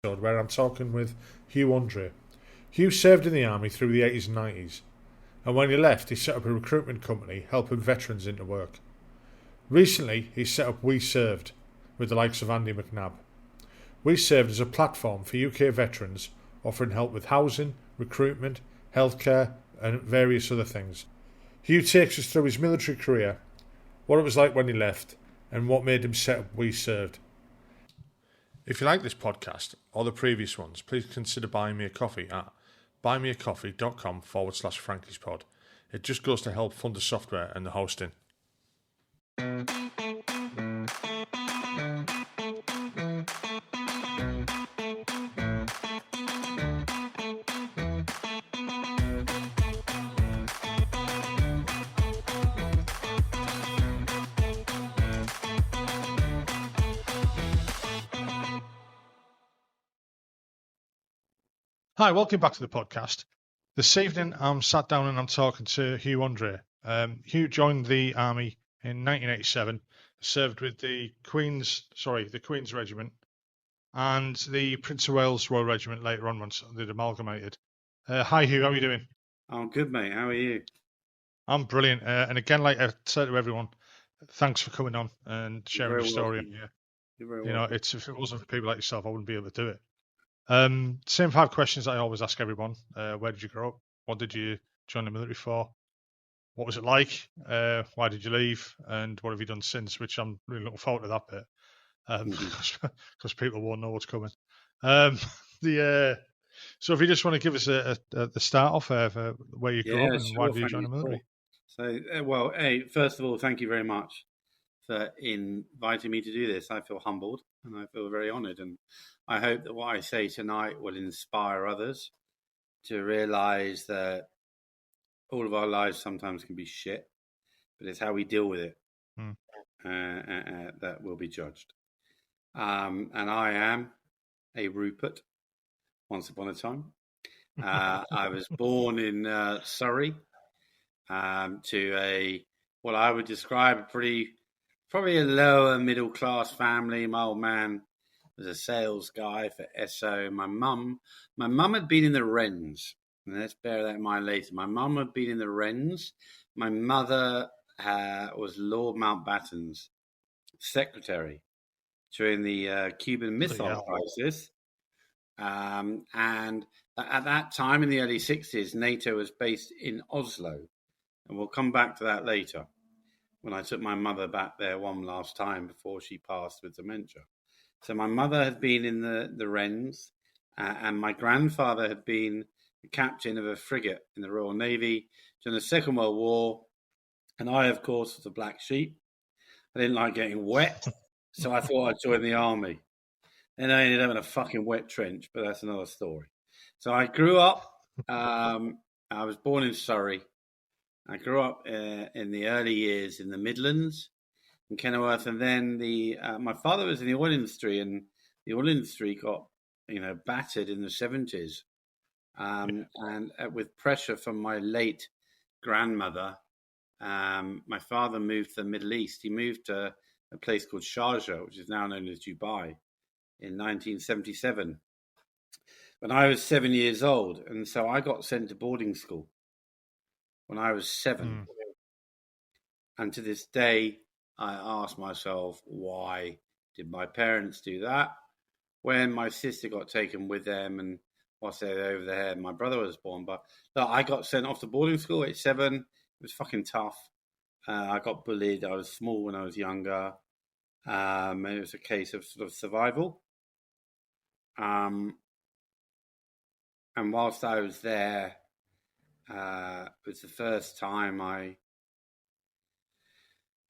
Where I'm talking with Hugh Andree. Hugh served in the army through the 80s and 90s, and when he left, he set up a recruitment company helping veterans into work. Recently, he set up We Served with the likes of Andy McNabb. We Served is a platform for UK veterans offering help with housing, recruitment, healthcare, and various other things. Hugh takes us through his military career, what it was like when he left, and what made him set up We Served. If you like this podcast or the previous ones, please consider buying me a coffee at buymeacoffee.com/Frankie'sPod. It just goes to help fund the software and the hosting. Hi, welcome back to the podcast. This evening I'm sat down and I'm talking to Hugh Andree. Hugh joined the army in 1987, served with the Queen's Regiment and the Prince of Wales Royal Regiment later on once they'd amalgamated. Hi Hugh, how are you doing? I'm good, mate. How are you? I'm brilliant. And again, like I said to everyone, thanks for coming on and sharing your story. You're very welcome. If it wasn't for people like yourself, I wouldn't be able to do it. Same 5 questions that I always ask everyone. Where did you grow up? What did you join the military for? What was it like? Why did you leave? And what have you done since? Which I'm really looking forward to that bit. Because people won't know what's coming. So if you just want to give us the start off where you grew up and why did you join the military? So, first of all, thank you very much for inviting me to do this. I feel humbled and I feel very honoured. And I hope that what I say tonight will inspire others to realise that all of our lives sometimes can be shit, but it's how we deal with it that will be judged. And I am a Rupert, once upon a time. I was born in Surrey to what I would describe probably a lower middle class family. My old man was a sales guy for Esso. My mum had been in the Wrens. And let's bear that in mind later. My mum had been in the Wrens. My mother was Lord Mountbatten's secretary during the Cuban Missile Crisis. And at that time, in the early 60s, NATO was based in Oslo. And we'll come back to that later, when I took my mother back there one last time before she passed with dementia. So my mother had been in the Wrens, and my grandfather had been the captain of a frigate in the Royal Navy during the Second World War. And I, of course, was the black sheep. I didn't like getting wet, so I thought I'd join the army. And I ended up in a fucking wet trench, but that's another story. So I grew up, I was born in Surrey. I grew up in the early years in the Midlands, in Kenilworth, and then my father was in the oil industry, and the oil industry got battered in the 70s, and with pressure from my late grandmother, my father moved to the Middle East. He moved to a place called Sharjah, which is now known as Dubai, in 1977, when I was 7 years old, and so I got sent to boarding school when I was 7. And to this day, I ask myself, why did my parents do that? When my sister got taken with them, and whilst they were over there, my brother was born. But look, I got sent off to boarding school at 7. It was fucking tough. I got bullied. I was small when I was younger. And it was a case of sort of survival. And whilst I was there, it was the first time I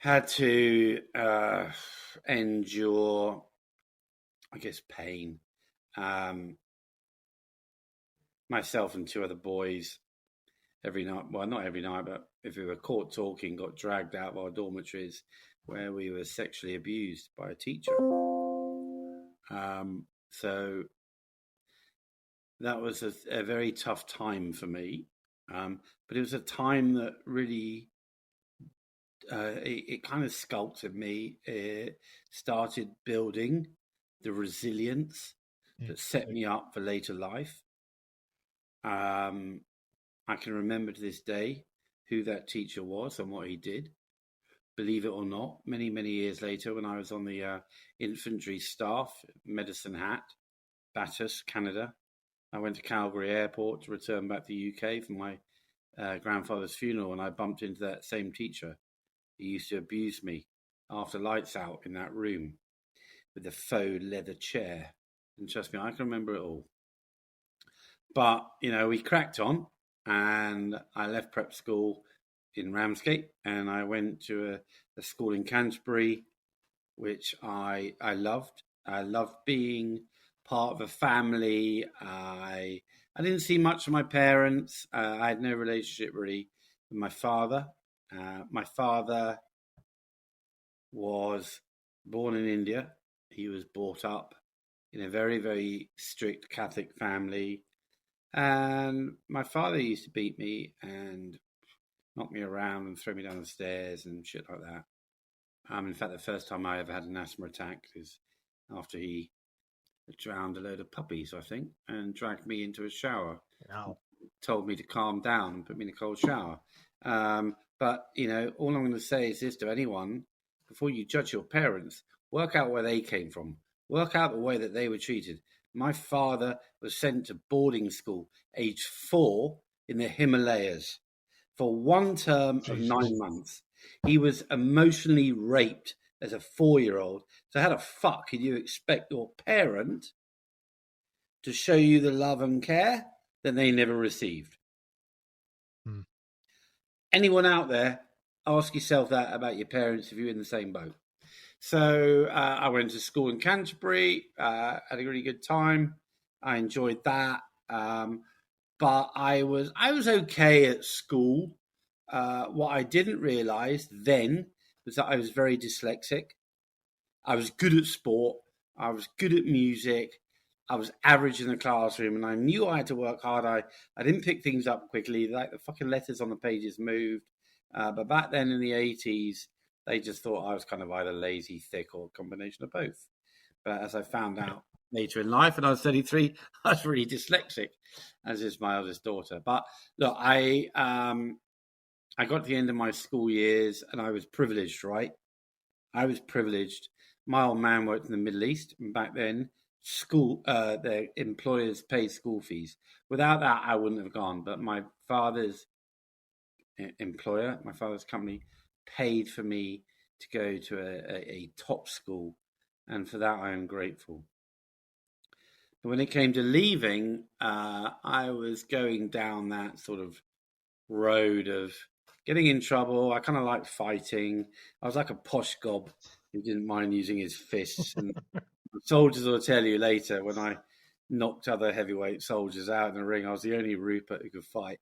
had to endure, I guess, pain. Myself and 2 other boys every night, well, not every night, but if we were caught talking, got dragged out of our dormitories where we were sexually abused by a teacher. So that was a very tough time for me. But it was a time that really, it kind of sculpted me. It started building the resilience that set me up for later life. I can remember to this day who that teacher was and what he did. Believe it or not, many, many years later, when I was on the infantry staff, Medicine Hat, Bathurst, Canada, I went to Calgary Airport to return back to the UK for my grandfather's funeral, and I bumped into that same teacher. He used to abuse me after lights out in that room with the faux leather chair. And trust me, I can remember it all. But, we cracked on, and I left prep school in Ramsgate, and I went to a school in Canterbury, which I loved. I loved being part of a family. I didn't see much of my parents. I had no relationship really with my father. My father was born in India. He was brought up in a very, very strict Catholic family. And my father used to beat me and knock me around and throw me down the stairs and shit like that. In fact, the first time I ever had an asthma attack is after he drowned a load of puppies, I think, and dragged me into a shower. Wow. Told me to calm down and put me in a cold shower. But, all I'm going to say is this to anyone: before you judge your parents, work out where they came from. Work out the way that they were treated. My father was sent to boarding school age 4 in the Himalayas for one term of 9 months. He was emotionally raped as a 4-year-old. So how the fuck can you expect your parent to show you the love and care that they never received? Anyone out there, ask yourself that about your parents if you're in the same boat. So I went to school in Canterbury, had a really good time. I enjoyed that. But I was okay at school. What I didn't realise then was that I was very dyslexic. I was good at sport. I was good at music. I was average in the classroom, and I knew I had to work hard. I didn't pick things up quickly. Like the fucking letters on the pages moved. But back then in the 80s, they just thought I was kind of either lazy, thick, or a combination of both. But as I found out later in life, and I was 33, I was really dyslexic, as is my eldest daughter. But look, I got to the end of my school years, and I was privileged, right? I was privileged. My old man worked in the Middle East, and back then, their employers paid school fees. Without that, I wouldn't have gone. But my father's employer, my father's company, paid for me to go to a top school, and for that I am grateful. But when it came to leaving, I was going down that sort of road of getting in trouble. I kind of liked fighting. I was like a posh gob who didn't mind using his fists. And soldiers will tell you later, when I knocked other heavyweight soldiers out in the ring, I was the only Rupert who could fight.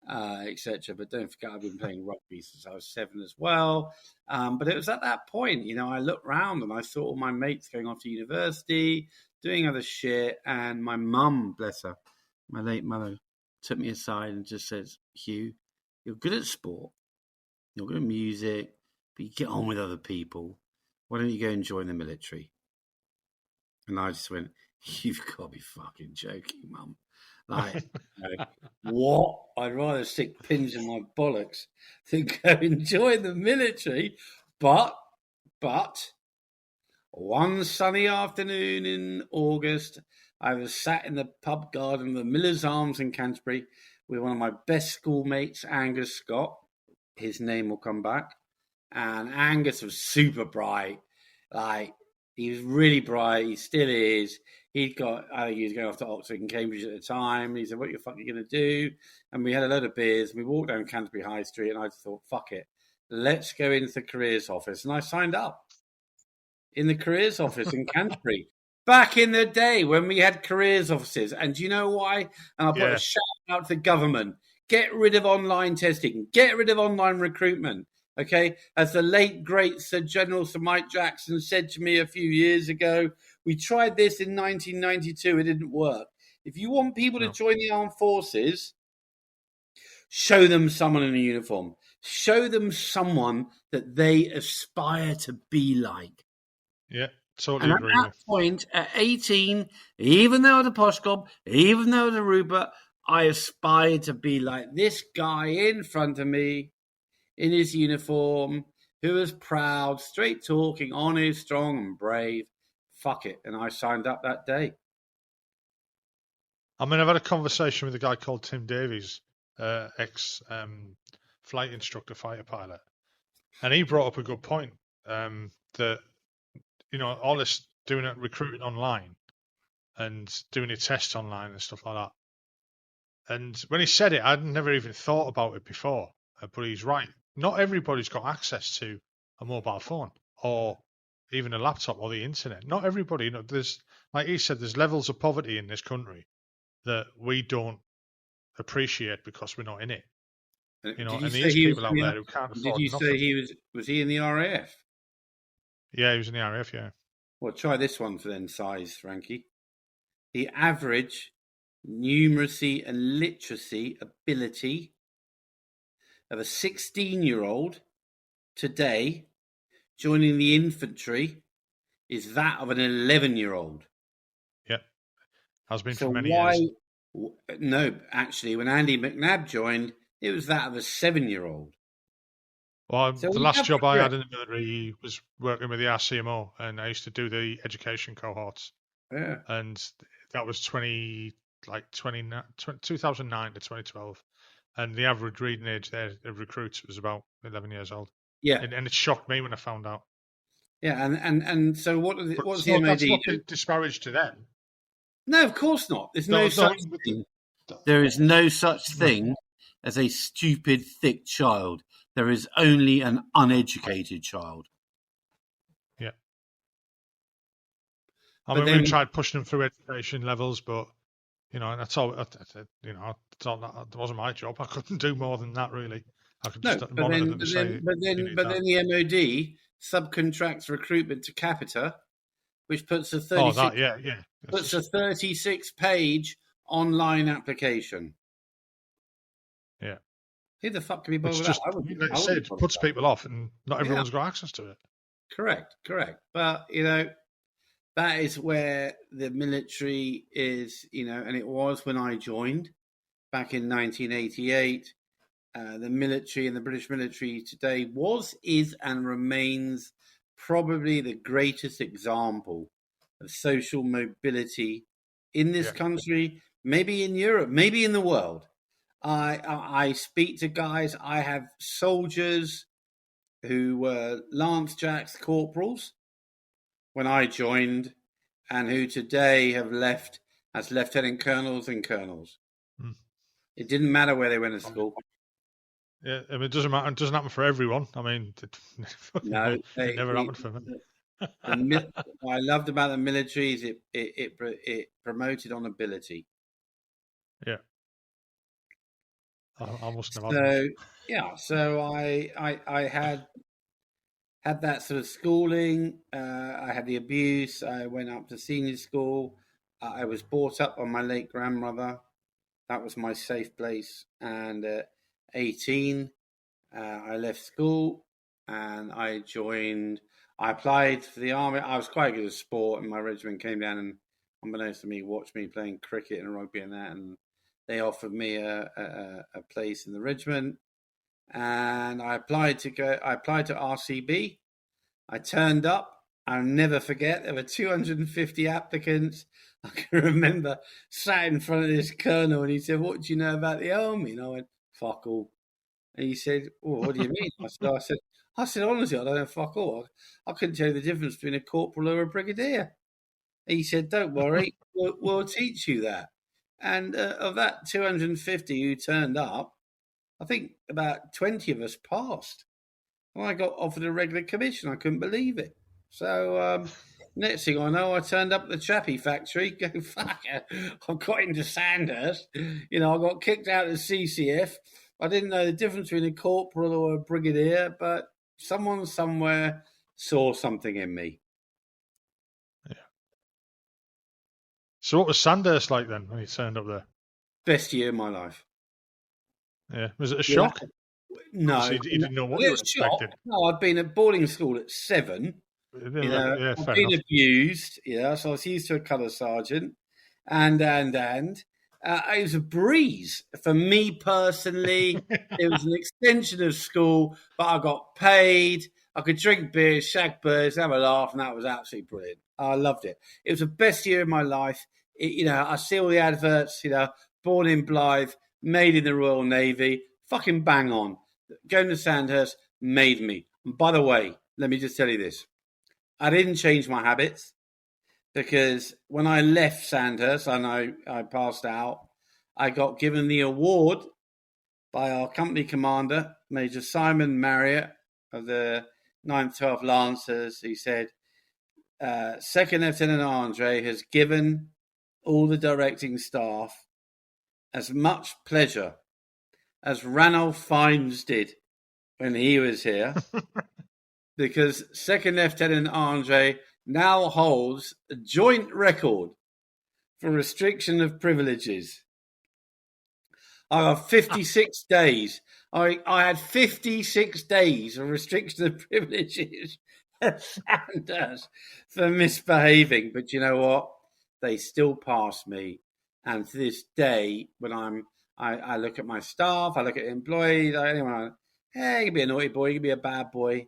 Etc. But don't forget, I've been playing rugby since I was 7 as well. But it was at that point, I looked round and I saw all my mates going off to university, doing other shit. And my mum, bless her, my late mother, took me aside and just says, "Hugh, you're good at sport, you're good at music, but you get on with other people. Why don't you go and join the military?" And I just went, "You've got to be fucking joking, Mum." Like, what? I'd rather stick pins in my bollocks than go and join the military. But one sunny afternoon in August, I was sat in the pub garden of the Miller's Arms in Canterbury with one of my best schoolmates, Angus Scott. His name will come back. And Angus was super bright. Like, he was really bright. He still is. I think he was going off to Oxford and Cambridge at the time. He said, "What are you fucking going to do?" And we had a load of beers. And we walked down Canterbury High Street, and I just thought, fuck it. Let's go into the careers office. And I signed up in the careers office in Canterbury. Back in the day when we had careers offices. And do you know why? And I'll put a shout out to the government. Get rid of online testing. Get rid of online recruitment. Okay, as the late, great General Sir Mike Jackson said to me a few years ago, we tried this in 1992. It didn't work. If you want people to join the armed forces, show them someone in a uniform. Show them someone that they aspire to be like. Yeah, totally at agree that with point, at 18, even though I was a posh gob, even though I was a Rupert, I aspired to be like this guy in front of me in his uniform, who was proud, straight talking, honest, strong, and brave. Fuck it. And I signed up that day. I mean, I've had a conversation with a guy called Tim Davies, ex flight instructor, fighter pilot, and he brought up a good point that, all this doing it, recruiting online and doing your tests online and stuff like that. And when he said it, I'd never even thought about it before. But he's right. Not everybody's got access to a mobile phone or even a laptop or the internet. Not everybody. There's, like he said, there's levels of poverty in this country that we don't appreciate because we're not in it. And these people out there who can't afford nothing. Did you say he was he in the RAF? Yeah, he was in the RAF, yeah. Well, try this one for then size, Frankie. The average numeracy and literacy ability of a 16-year-old today joining the infantry is that of an 11-year-old. Yeah, has been for many years. No, actually, when Andy McNabb joined, it was that of a 7-year-old. Well, the last job I had in the military was working with the RCMO, and I used to do the education cohorts. Yeah. And that was 2009 to 2012. And the average reading age there of recruits was about 11 years old. Yeah. And it shocked me when I found out. Yeah, and so what's the MOD? That's not disparaged to them. No, of course not. There's no such thing. There is no such thing as a stupid, thick child. There is only an uneducated child. Yeah. I mean, we tried pushing them through education levels, but that's all. That wasn't my job. I couldn't do more than that, really. I could just monitor them and say. But then the MOD subcontracts recruitment to Capita, which puts a 36-page online application. Yeah. Who the fuck can be bothered with that? Like I said, it puts people off, and not everyone's got access to it. Correct. But that is where the military is, and it was when I joined back in 1988. The military and the British military today is, and remains probably the greatest example of social mobility in this country, maybe in Europe, maybe in the world. I speak to guys. I have soldiers who were Lance Jacks corporals when I joined, and who today have left as lieutenant colonels and colonels. It didn't matter where they went to school. Yeah, I mean, it doesn't matter. It doesn't happen for everyone. I mean, it never happened for me. What I loved about the military is it promoted on ability. Yeah. I must have. So I had that sort of schooling. I had the abuse. I went up to senior school. I was brought up by my late grandmother. That was my safe place. And at 18, I left school and I joined. I applied for the army. I was quite good at sport, and my regiment came down and, unbeknownst to me, watched me playing cricket and rugby and that, and they offered me a place in the regiment, and I applied to RCB. I turned up. I'll never forget. There were 250 applicants. I can remember sat in front of this colonel, and he said, "What do you know about the army?" And I went, "Fuck all." And he said, "Well, what do you mean?" I said, honestly, I don't know fuck all. I couldn't tell you the difference between a corporal or a brigadier. He said, "Don't worry, we'll teach you that." And of that 250 who turned up, I think about 20 of us passed. And I got offered a regular commission. I couldn't believe it. So next thing I know, I turned up at the Chappie factory. Go, fuck it. I got into Sandhurst. I got kicked out of the CCF. I didn't know the difference between a corporal or a brigadier, but someone somewhere saw something in me. Yeah. So what was Sandhurst like then when you turned up there? Best year of my life. Yeah. Was it a shock? No. You didn't know what you were expecting. No, I'd been at boarding school at 7, Yeah, I've fair been enough. abused. So I was used to a colour sergeant, and it was a breeze for me personally. It was an extension of school, but I got paid. I could drink beer, shag birds, have a laugh, and that was absolutely brilliant. I loved it. It was the best year of my life. I see all the adverts. Born in Blythe, made in the Royal Navy, fucking bang on. Going to Sandhurst made me. And by the way, let me just tell you this. I didn't change my habits because when I left Sandhurst and I passed out, I got given the award by our company commander, Major Simon Marriott of the 9th 12th Lancers. He said, Second Lieutenant Andree has given all the directing staff as much pleasure as Ranulph Fiennes did when he was here, because Second Lieutenant Andree now holds a joint record for restriction of privileges. I have 56 days. I had 56 days of restriction of privileges at Sandhurst for misbehaving. But you know what? They still pass me. And to this day, when I look at my staff, I look at employees, anyone, hey, you can be a naughty boy, you can be a bad boy.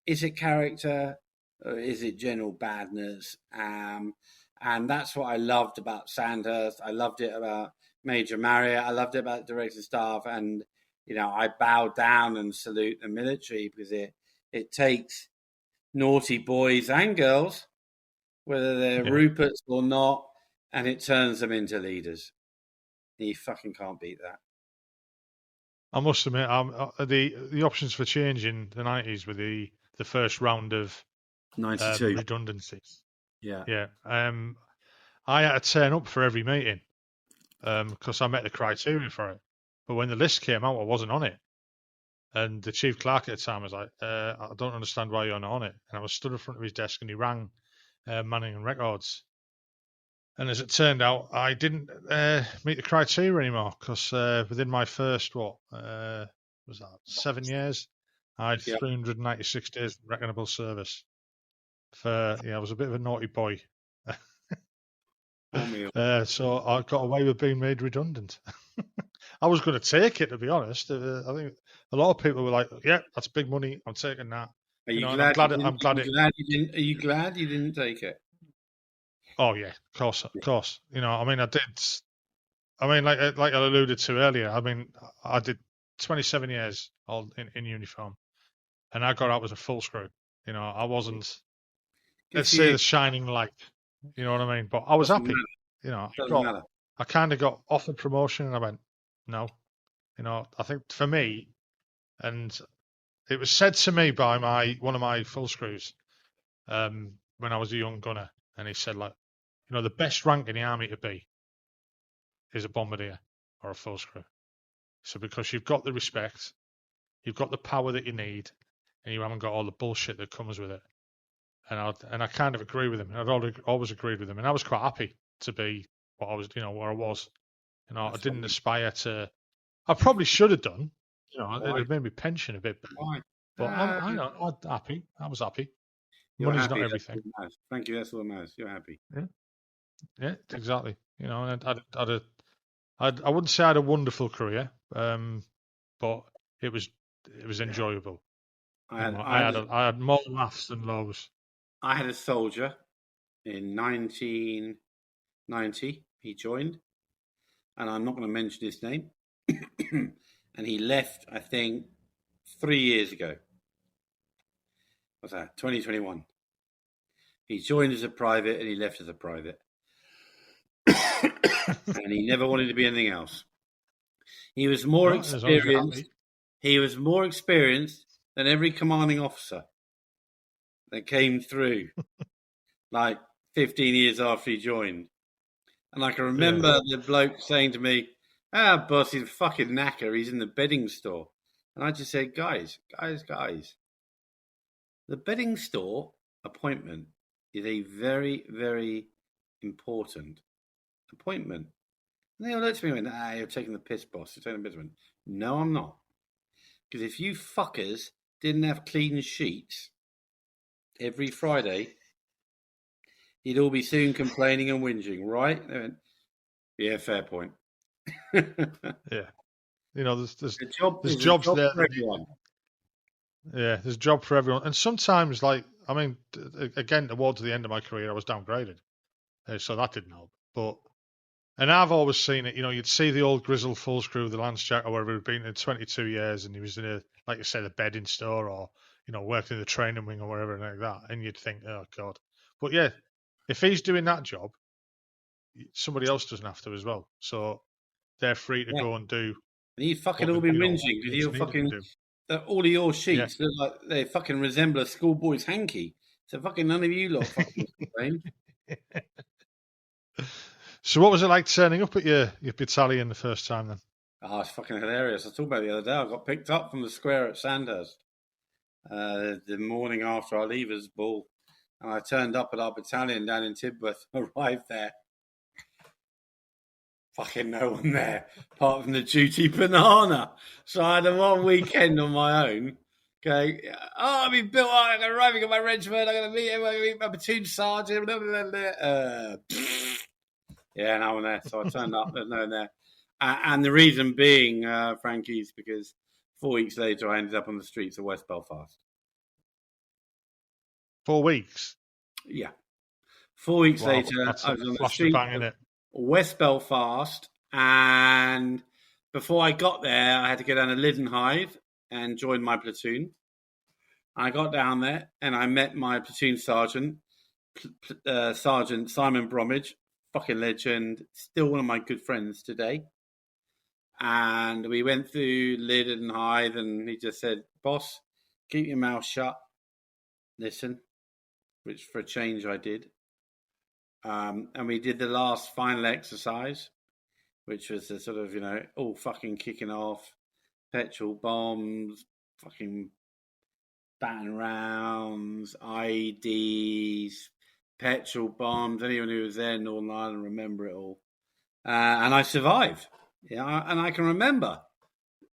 Is it character or is it general badness? And that's what I loved about Sandhurst. I loved it about Major Marriott. I loved it about the director staff. And, I bow down and salute the military because it takes naughty boys and girls, whether they're Ruperts or not, and it turns them into leaders. You fucking can't beat that. I must admit, the options for change in the 90s were the first round of 92 redundancies. Yeah. I had to turn up for every meeting because I met the criteria for it. But when the list came out, I wasn't on it. And the chief clerk at the time was like, I don't understand why you're not on it. And I was stood in front of his desk and he rang Manning and Records. And as it turned out, I didn't meet the criteria anymore because within my first, was that 7 years, I had 396 days of reckonable service. I was a bit of a naughty boy. So I got away with being made redundant. I was going to take it, to be honest. I think a lot of people were like, "Yeah, that's big money. I'm taking that." Are you glad? Are you glad you didn't take it? Oh yeah, of course. I mean, I did. I mean, like I alluded to earlier. I mean, I did 27 years all in uniform, and I got out as a full screw. I wasn't. Let's say the shining light. You know what I mean? But I was happy. I kind of got offered promotion, and I went, no. I think for me, and it was said to me by one of my full screws when I was a young gunner, and he said, like, the best rank in the army to be is a bombardier or a full screw. So because you've got the respect, you've got the power that you need, and you haven't got all the bullshit that comes with it. And I kind of agree with him. I'd always agreed with him, and I was quite happy to be what I was, where I was. I didn't aspire to. I probably should have done. It made me pension a bit better. But I'm happy. I was happy. Money's happy, not everything. Thank you. That's all that matters. You're happy. Yeah, exactly. And I wouldn't say I had a wonderful career, but it was enjoyable. I had more laughs than lows. I had a soldier in 1990. He joined, and I'm not going to mention his name. And he left, I think, 3 years ago. What's that? 2021. He joined as a private and he left as a private. And he never wanted to be anything else. He was more experienced. He was more experienced than every commanding officer that came through, like 15 years after he joined. And I can remember the bloke saying to me, boss, he's a fucking knacker. He's in the bedding store. And I just said, guys. The bedding store appointment is a very, very important appointment. And they all looked at me and went, you're taking the piss, boss. You're taking the piss. I went, no, I'm not. Because if you fuckers didn't have clean sheets, every Friday, you'd all be soon complaining and whinging, right? They went, yeah, fair point. Yeah. You know, there's There's a jobs job there. for everyone. Yeah, there's a job for everyone. And sometimes, like, I mean, again, towards the end of my career, I was downgraded, so that didn't help. And I've always seen it. You know, you'd see the old grizzled full screw, the Lance Jack, or whatever, who'd been in 22 years, and he was in a, like you said, a bedding store, or worked in the training wing or whatever like that, and you'd think, oh god. But yeah, if he's doing that job, somebody else doesn't have to as well. So they're free to Yeah. go and do And you fucking what all be what whinging because it's you're needed to fucking do. all of your Yeah. sheets look like they fucking resemble a schoolboy's hanky. So fucking none of you lot fucking complain. So what was it like turning up at your battalion the first time then? Oh, it's fucking hilarious. I talked about it the other day. I got picked up from the square at Sandhurst the morning after our leavers ball. And I turned up at our battalion down in Tidworth, arrived there. Fucking no one there, apart from the duty banana. So I had a one weekend on my own. Okay, I've been built up. I'm arriving at my regiment. I'm going to meet my platoon sergeant. Blah, blah, blah. Yeah, no one there. So I turned up. There's no one there. And the reason being, Frankie, is because 4 weeks later I ended up on the streets of West Belfast. 4 weeks. Yeah. 4 weeks Wow, later, that's I was on the flash the streets bang, of innit? West Belfast, and before I got there, I had to go down to Lidenhythe and join my platoon. I got down there and I met my platoon sergeant, Sergeant Simon Bromwich, fucking legend, still one of my good friends today. And we went through Lidenhythe, and he just said, "Boss, keep your mouth shut. Listen," which for a change I did. And we did the last final exercise, which was the sort of, all fucking kicking off, petrol bombs, fucking baton rounds, IEDs, petrol bombs. Anyone who was there in Northern Ireland remember it all. And I survived. Yeah, and I can remember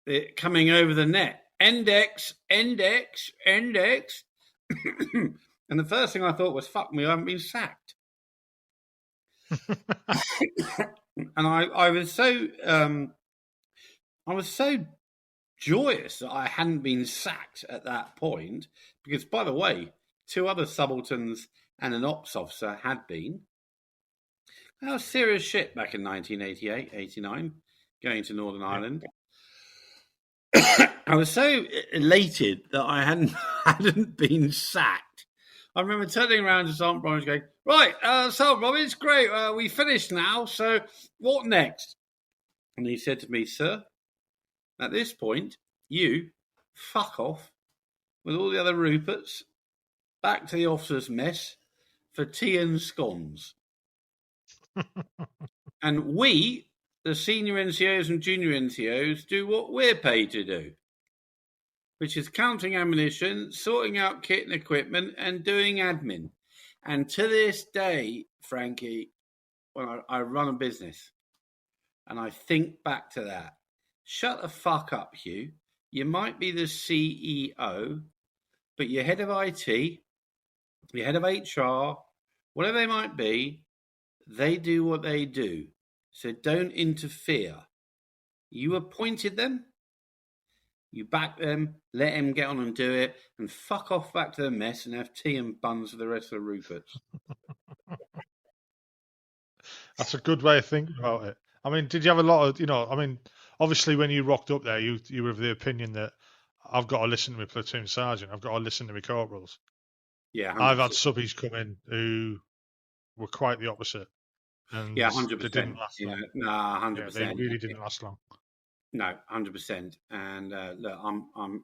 it coming over the net. Index, index, index. And the first thing I thought was, fuck me, I haven't been sacked. And I was so joyous that I hadn't been sacked at that point, because, by the way, 2 other subalterns and an ops officer had been. That was serious shit back in 1988, 89, going to Northern Ireland. I was so elated that I hadn't been sacked. I remember turning around to Sergeant Bromwich going, "Right, Sergeant Bromwich, great, we finished now, so what next?" And he said to me, "Sir, at this point, you fuck off with all the other Ruperts back to the officers' mess for tea and scones. And we, the senior NCOs and junior NCOs, do what we're paid to do, which is counting ammunition, sorting out kit and equipment, and doing admin." And to this day, Frankie, when I run a business and I think back to that, shut the fuck up, Hugh. You might be the CEO, but your head of IT, your head of HR, whatever they might be, they do what they do. So don't interfere. You appointed them. You back them, let them get on and do it, and fuck off back to the mess and have tea and buns with the rest of the Ruperts. That's a good way of thinking about it. I mean, did you have a lot of, obviously when you rocked up there, you were of the opinion that I've got to listen to my platoon sergeant, I've got to listen to my corporals. Yeah, 100%. I've had subbies come in who were quite the opposite, and yeah, 100%. they didn't last long. No, 100%. Yeah, they really didn't last long. No, 100%. And look,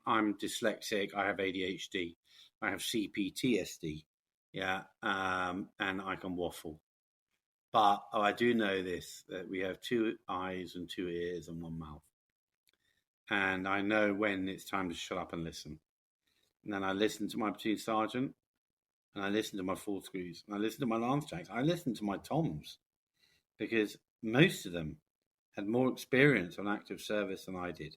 I'm dyslexic. I have ADHD. I have CPTSD. Yeah, and I can waffle. But I do know this, that we have 2 eyes and 2 ears and 1 mouth. And I know when it's time to shut up and listen. And then I listen to my platoon sergeant, and I listen to my full screws, and I listen to my lance jacks. I listen to my toms, because most of them had more experience on active service than I did.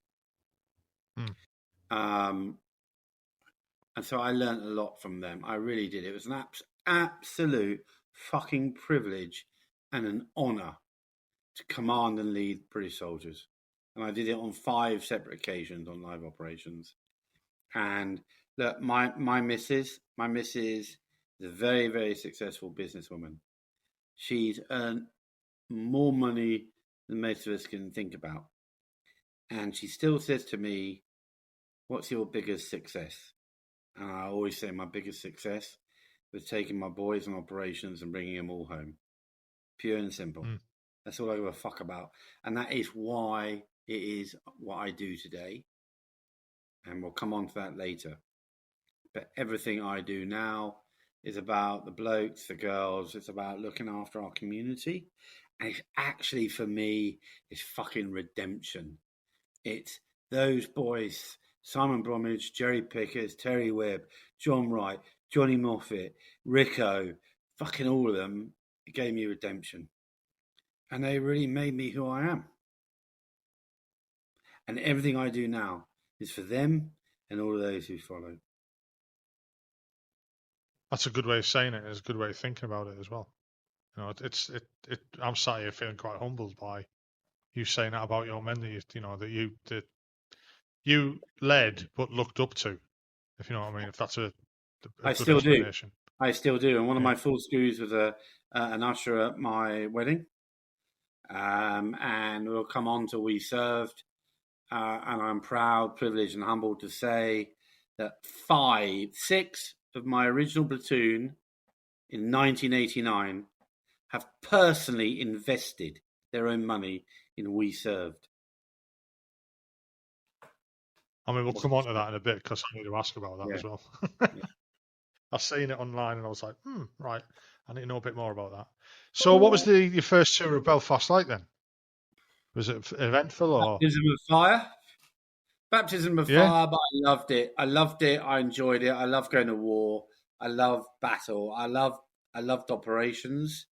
And so I learned a lot from them. I really did. It was an absolute fucking privilege and an honour to command and lead British soldiers. And I did it on 5 separate occasions on live operations. And look, my missus is a very, very successful businesswoman. She's earned more money than most of us can think about. And she still says to me, "What's your biggest success?" And I always say my biggest success was taking my boys on operations and bringing them all home. Pure and simple. That's all I give a fuck about. And that is why it is what I do today. And we'll come on to that later. But everything I do now is about the blokes, the girls. It's about looking after our community. And it's actually, for me, it's fucking redemption. It's those boys, Simon Bromwich, Jerry Pickers, Terry Webb, John Wright, Johnny Moffat, Rico, fucking all of them. It gave me redemption. And they really made me who I am. And everything I do now is for them and all of those who follow. That's a good way of saying it. It's a good way of thinking about it as well. You know, I'm sat here feeling quite humbled by you saying that about your men that you led but looked up to, if you know what I mean. If that's a I good still explanation. do. I still do. And one of my full screws was an usher at my wedding. And we'll come on to We Served. And I'm proud, privileged, and humbled to say that 6 of my original platoon in 1989 have personally invested their own money in We Served. I mean, we'll come on to that in a bit because I need to ask about that as well. I've seen it online and I was like, right, I need to know a bit more about that. So what was your first tour of Belfast like then? Was it eventful or? Baptism of fire. Baptism of fire, but I loved it. I enjoyed it. I love going to war. I love battle. I loved operations.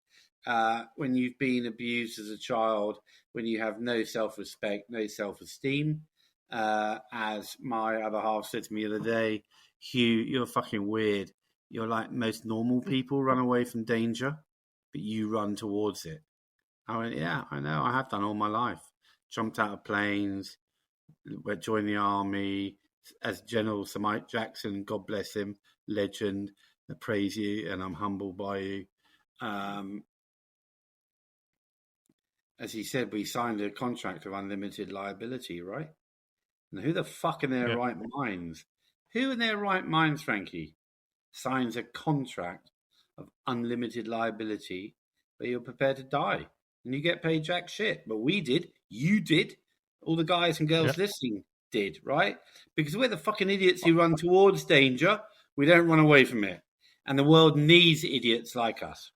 When you've been abused as a child, when you have no self-respect, no self-esteem, as my other half said to me the other day, "Hugh, you're fucking weird. You're like most normal people run away from danger, but you run towards it." I went, "Yeah, I know. I have done all my life. Jumped out of planes, joined the army as General Sir Mike Jackson, God bless him, legend. I praise you, and I'm humbled by you." As he said, we signed a contract of unlimited liability, right? And who the fuck in their right minds? Who in their right minds, Frankie, signs a contract of unlimited liability where you're prepared to die and you get paid jack shit? But we did. You did. All the guys and girls listening did, right? Because we're the fucking idiots who run towards danger. We don't run away from it. And the world needs idiots like us.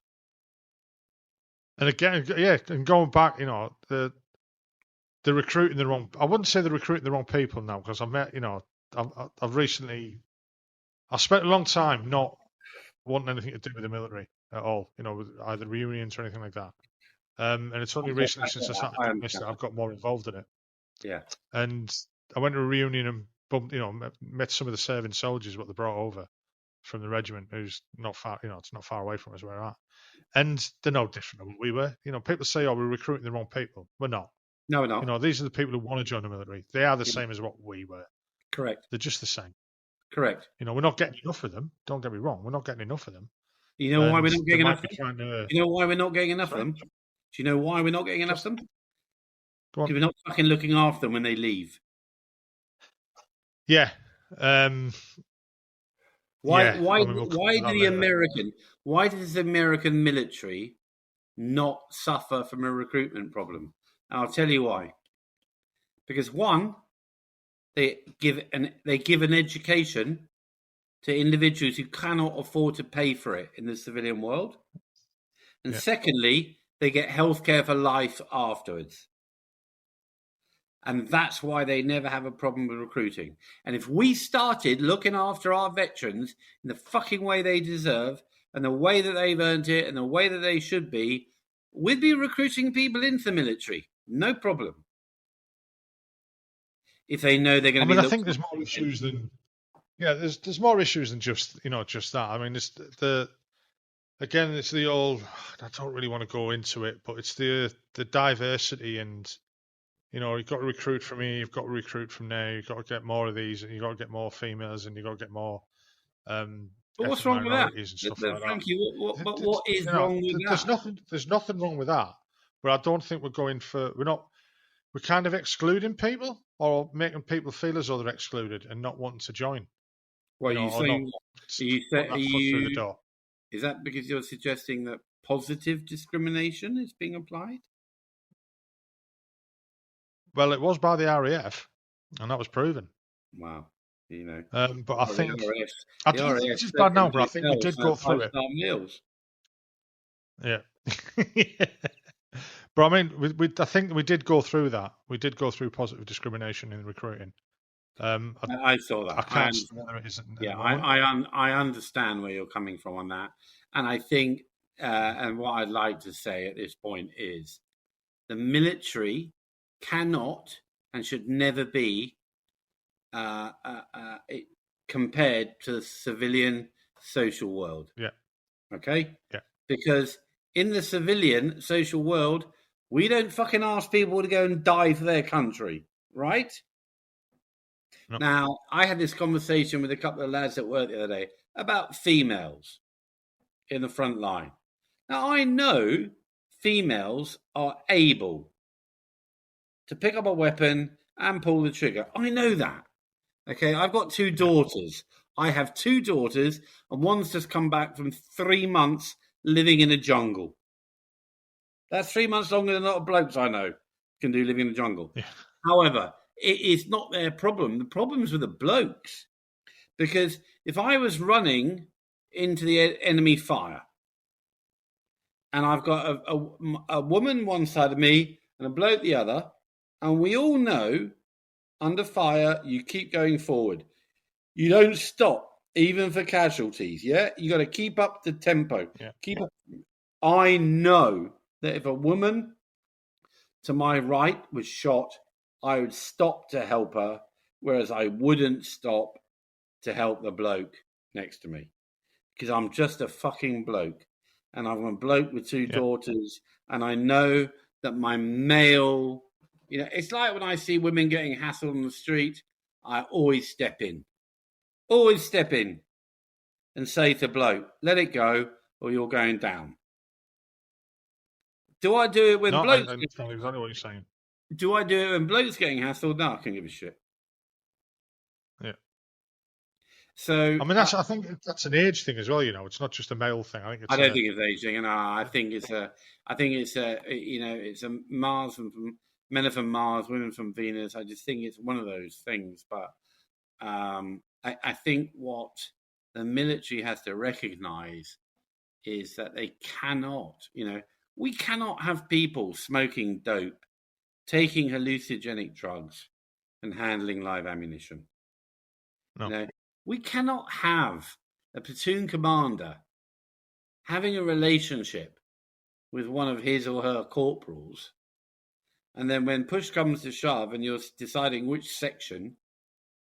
And again, and going back, the recruiting the wrong. I wouldn't say they're recruiting the wrong people now because I've met, I've recently, I spent a long time not wanting anything to do with the military at all, with either reunions or anything like that. And it's only recently since I started doing this that I've got more involved in it. Yeah. And I went to a reunion and bumped, met some of the serving soldiers, what they brought over from the regiment, who's not far, it's not far away from us where we're at. And they're no different than what we were. People say, "Oh, we're recruiting the wrong people." We're not. No, we're not. These are the people who want to join the military. They are the same as what we were. Correct. They're just the same. Correct. We're not getting enough of them. Don't get me wrong. We're not getting enough of them. You know why we're not getting enough of them? You know why we're not getting enough of them? Do you know why we're not getting enough of them? Because we're not fucking looking after them when they leave. Yeah. Why does the American military not suffer from a recruitment problem? And I'll tell you why. Because one, they give an education to individuals who cannot afford to pay for it in the civilian world. And secondly, they get healthcare for life afterwards. And that's why they never have a problem with recruiting. And if we started looking after our veterans in the fucking way they deserve and the way that they've earned it and the way that they should be, we'd be recruiting people into the military. No problem. If they know they're going to be... I think there's more issues than... Yeah, there's more issues than just just that. I mean, it's again, it's the old. I don't really want to go into it, but it's the diversity and you've got to recruit from here, you've got to recruit from there, you've got to get more of these, and you've got to get more females, and you've got to get more But what's ethnic wrong with that? minorities and stuff like that. Frankie, what is wrong with that? There's nothing wrong with that, but I don't think we're kind of excluding people or making people feel as though they're excluded and not wanting to join. Well, are you or not saying? Are you put that foot through the door. Is that because you're suggesting that positive discrimination is being applied? Well, it was by the RAF, and that was proven. Wow, but I think I don't think it's bad now, but I think we did go through it. Meals. Yeah. But I mean, I think we did go through that. We did go through positive discrimination in recruiting. I saw that. I can't say whether it isn't. Yeah, I understand where you're coming from on that, and I think, and what I'd like to say at this point is, the military cannot and should never be compared to the civilian social world. Yeah. Okay. Yeah. Because in the civilian social world, we don't fucking ask people to go and die for their country, right? No. Now, I had this conversation with a couple of lads at work the other day about females in the front line. Now, I know females are able to pick up a weapon and pull the trigger. I know that. Okay, I've got 2 daughters. I have 2 daughters, and one's just come back from 3 months living in a jungle. That's 3 months longer than a lot of blokes I know can do living in the jungle. Yeah. However, it is not their problem. The problem's with the blokes. Because if I was running into the enemy fire, and I've got a woman one side of me and a bloke the other, and we all know under fire, you keep going forward. You don't stop, even for casualties, yeah? You got to keep up the tempo. Yeah. Keep up. I know that if a woman to my right was shot, I would stop to help her, whereas I wouldn't stop to help the bloke next to me. Because I'm just a fucking bloke. And I'm a bloke with 2 daughters, and I know that my male... it's like when I see women getting hassled on the street, I always step in. Always step in and say to bloke, let it go or you're going down. Do I do it when blokes... I understand exactly what you're saying. Do I do it when blokes getting hassled? No, I can't give a shit. Yeah. So... I mean, I think that's an age thing as well, It's not just a male thing. I don't think it's an age thing. No, I think it's a Mars from... Men are from Mars, women from Venus. I just think it's one of those things. But I think what the military has to recognize is that they cannot, we cannot have people smoking dope, taking hallucinogenic drugs, and handling live ammunition. No. We cannot have a platoon commander having a relationship with one of his or her corporals. And then when push comes to shove and you're deciding which section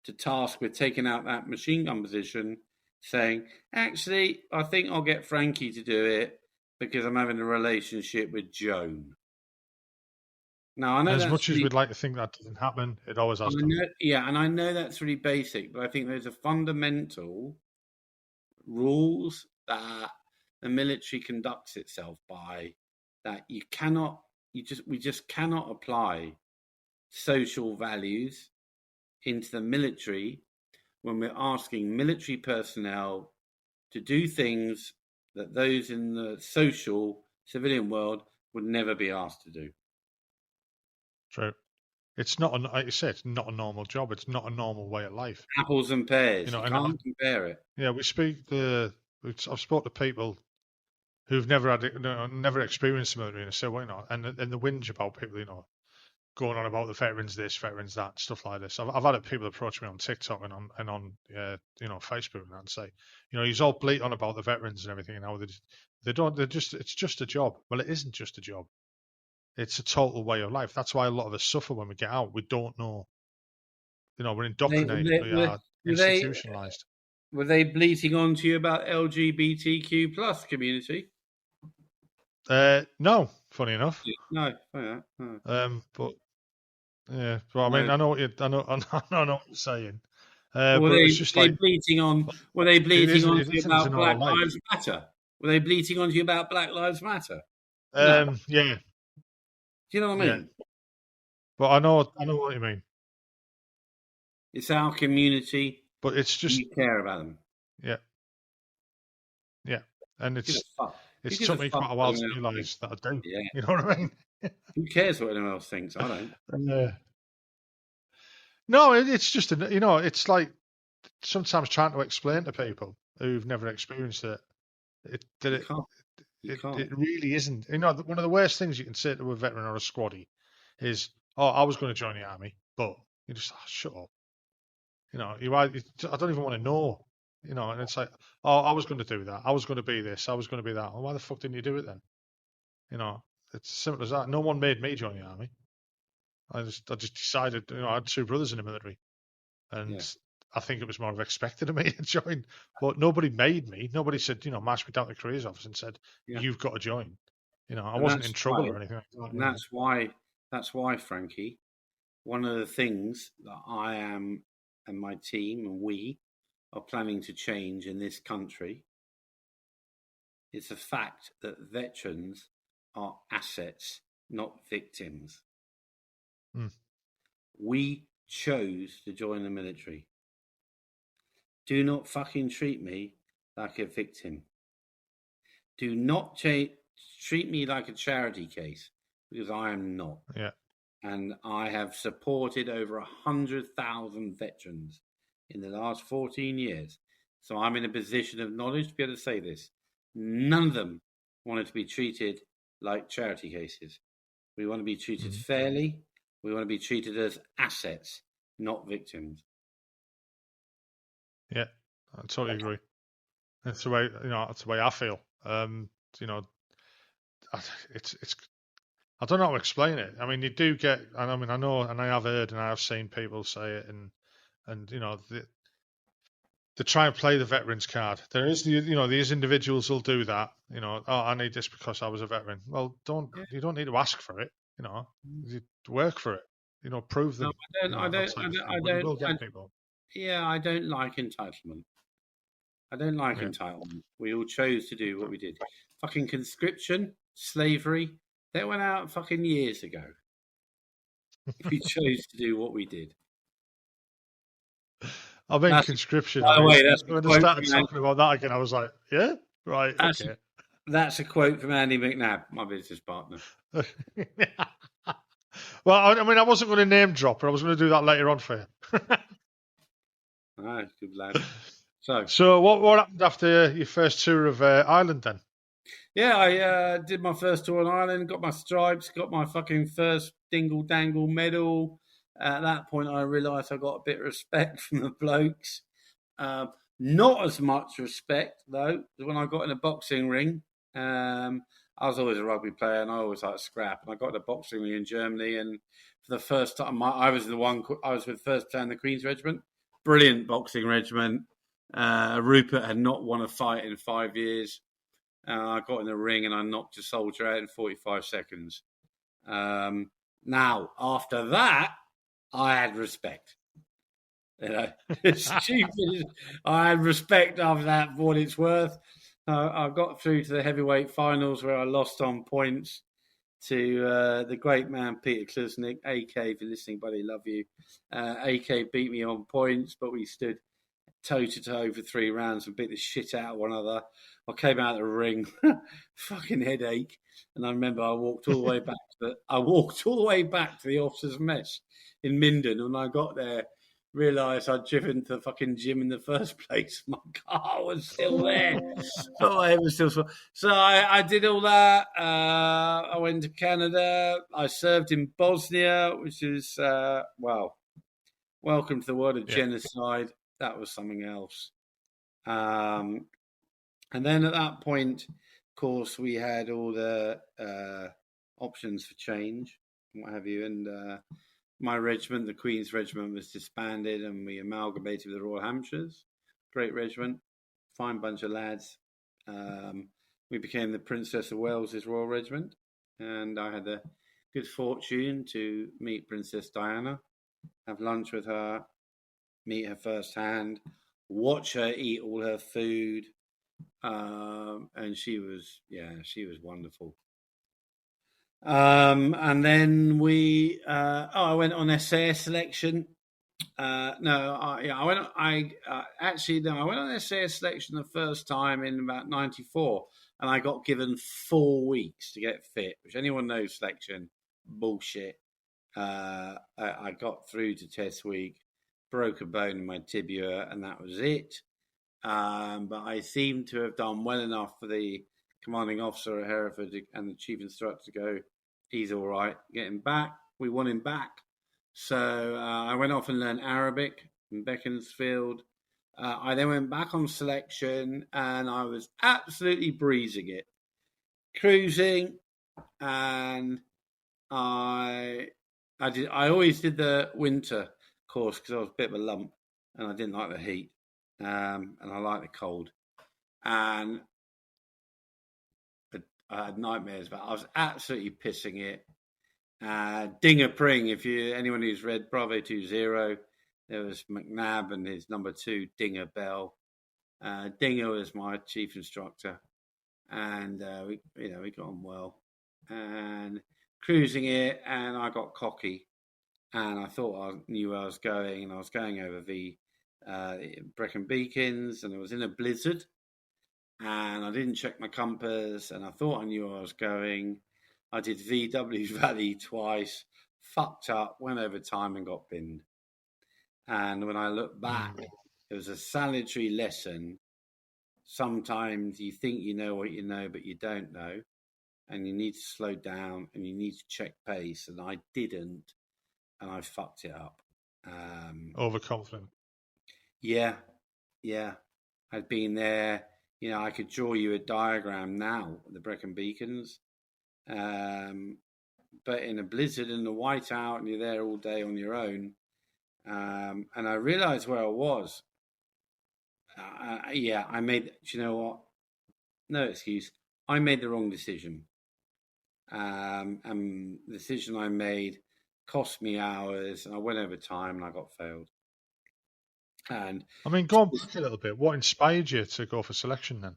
to task with taking out that machine gun position, saying, actually, I think I'll get Frankie to do it because I'm having a relationship with Joan. Now, I know as much as we'd like to think that doesn't happen, it always has done. And I know that's really basic, but I think those are fundamental rules that the military conducts itself by, that we just cannot apply social values into the military when we're asking military personnel to do things that those in the social civilian world would never be asked to do. True. It's not, like you say, it's not a normal job. It's not a normal way of life. Apples and pears. You can't compare it. Yeah, I've spoken to people who've never experienced the military, and say, well, and the whinge about people, going on about the veterans this, veterans that, stuff like this. I've had people approach me on TikTok and on Facebook and that, and say, he's all bleat on about the veterans and everything, and how it's just a job. Well, it isn't just a job. It's a total way of life. That's why a lot of us suffer when we get out. We don't know. We're indoctrinated. institutionalized. Were they bleating on to you about LGBTQ plus community? No, funny enough. No. Oh, yeah. But yeah, well, I mean, No. I know what you're saying. Or But it's just like bleating on? Were they it bleating isn't. on It to you isn't about in our Black life. Lives Matter? Were they bleating on to you about Black Lives Matter? No. Yeah, Do you know what I yeah. mean? But I know what you mean. It's our community. But it's just You care about them. yeah, yeah, and Who gives a fuck? Who it's gives a took me fuck quite a what while to anyone else realise thinks? that I do. Yeah. You know what I mean? Who cares what anyone else thinks? I don't. No, it's just it's like sometimes trying to explain to people who've never experienced it, that You can't. You can't. it really isn't. One of the worst things you can say to a veteran or a squaddy is, "Oh, I was going to join the army," but you just shut up. I don't even want to know. And it's like, "Oh, I was going to do that. I was going to be this. I was going to be that." Well, why the fuck didn't you do it then? It's as simple as that. No one made me join the army. I just decided. I had two brothers in the military, and Yeah. I think it was more of expected of me to join. But nobody made me. Nobody said, marched me down to the careers office and said, Yeah. "You've got to join." I And wasn't in that's trouble why- or anything like that. And that's why, Frankie, one of the things that I am and my team and we are planning to change in this country is the fact that veterans are assets, not victims. Mm. We chose to join the military. Do not fucking treat me like a victim. Do not treat me like a charity case, because I am not. Yeah. And I have supported over 100,000 veterans in the last 14 years. So I'm in a position of knowledge to be able to say this. None of them wanted to be treated like charity cases. We want to be treated fairly. We want to be treated as assets, not victims. Yeah, I totally agree. That's the way That's the way I feel. It's I don't know how to explain it. I mean, you do get, and I mean, I know, and I have heard, and I have seen people say it, and they try and play the veterans card. There is these individuals will do that. Oh, I need this because I was a veteran. Well, you don't need to ask for it. You work for it. Prove them. No, I don't. You will get people. Yeah, I don't like entitlement. I don't like entitlement. We all chose to do what we did. Fucking conscription, slavery, that went out fucking years ago. We chose to do what we did. I mean, conscription. By the way, that's when I started talking about that again, I was like, yeah, right, okay. That's a quote from Andy McNabb, my business partner. Well, I mean, I wasn't going to name drop her. I was going to do that later on for you. Good lad. So what happened after your first tour of Ireland then? Yeah, I did my first tour on Ireland, got my stripes, got my fucking first dingle-dangle medal. At that point, I realised I got a bit of respect from the blokes. Not as much respect, though, when I got in a boxing ring. I was always a rugby player, and I always liked scrap. And I got in a boxing ring in Germany, and for the first time, I was with first platoon the Queen's Regiment. Brilliant boxing regiment. Rupert had not won a fight in 5 years. I got in the ring and I knocked a soldier out in 45 seconds. Now, after that, I had respect. It's stupid. I had respect after that for what it's worth. I got through to the heavyweight finals where I lost on points to the great man Peter Klusnik. AK, if you're listening, buddy, love you. AK beat me on points, but we stood toe-to-toe for 3 rounds and beat the shit out of one another. I came out of the ring, fucking headache, and I remember I walked all the way back to the officers' mess in Minden, and when I got there, realised I'd driven to the fucking gym in the first place. My car was still there. It was still so I did all that. I went to Canada. I served in Bosnia, which is welcome to the world of genocide. That was something else. And then at that point, of course, we had all the options for change, what have you. And my regiment, the Queen's Regiment, was disbanded, and we amalgamated with the Royal Hampshires. Great regiment, fine bunch of lads. We became the Princess of Wales's Royal Regiment, and I had the good fortune to meet Princess Diana, have lunch with her, meet her firsthand, watch her eat all her food, and she was wonderful. And then I went on SAS selection. I went on SAS selection the first time in about '94, and I got given 4 weeks to get fit. Which anyone knows selection bullshit. I got through to test week, broke a bone in my tibia, and that was it. But I seem to have done well enough for the commanding officer at Hereford and the chief instructor to go, he's all right, get him back. We want him back. So I went off and learned Arabic in Beaconsfield. I then went back on selection, and I was absolutely breezing it, cruising, and I always did the winter course because I was a bit of a lump and I didn't like the heat, and I like the cold, and I had nightmares, but I was absolutely pissing it. Dinger Pring, anyone who's read Bravo 20, there was McNabb and his number 2, Dinger Bell. Dinger was my chief instructor, and we got on well, and cruising it, and I got cocky, and I thought I knew where I was going, and I was going over the Brecon Beacons, and I was in a blizzard, and I didn't check my compass, and I thought I knew where I was going. I did VW Valley twice, fucked up, went over time and got binned. And when I look back, it was a salutary lesson. Sometimes you think you know what you know, but you don't know. And you need to slow down and you need to check pace. And I didn't. And I fucked it up. Overconfident. Yeah. I'd been there. I could draw you a diagram now, the Brecon Beacons. But in a blizzard and a whiteout, and you're there all day on your own. And I realized where I was. I made, do you know what? No excuse. I made the wrong decision. And the decision I made cost me hours, and I went over time and I got failed. And go on back a little bit. What inspired you to go for selection then?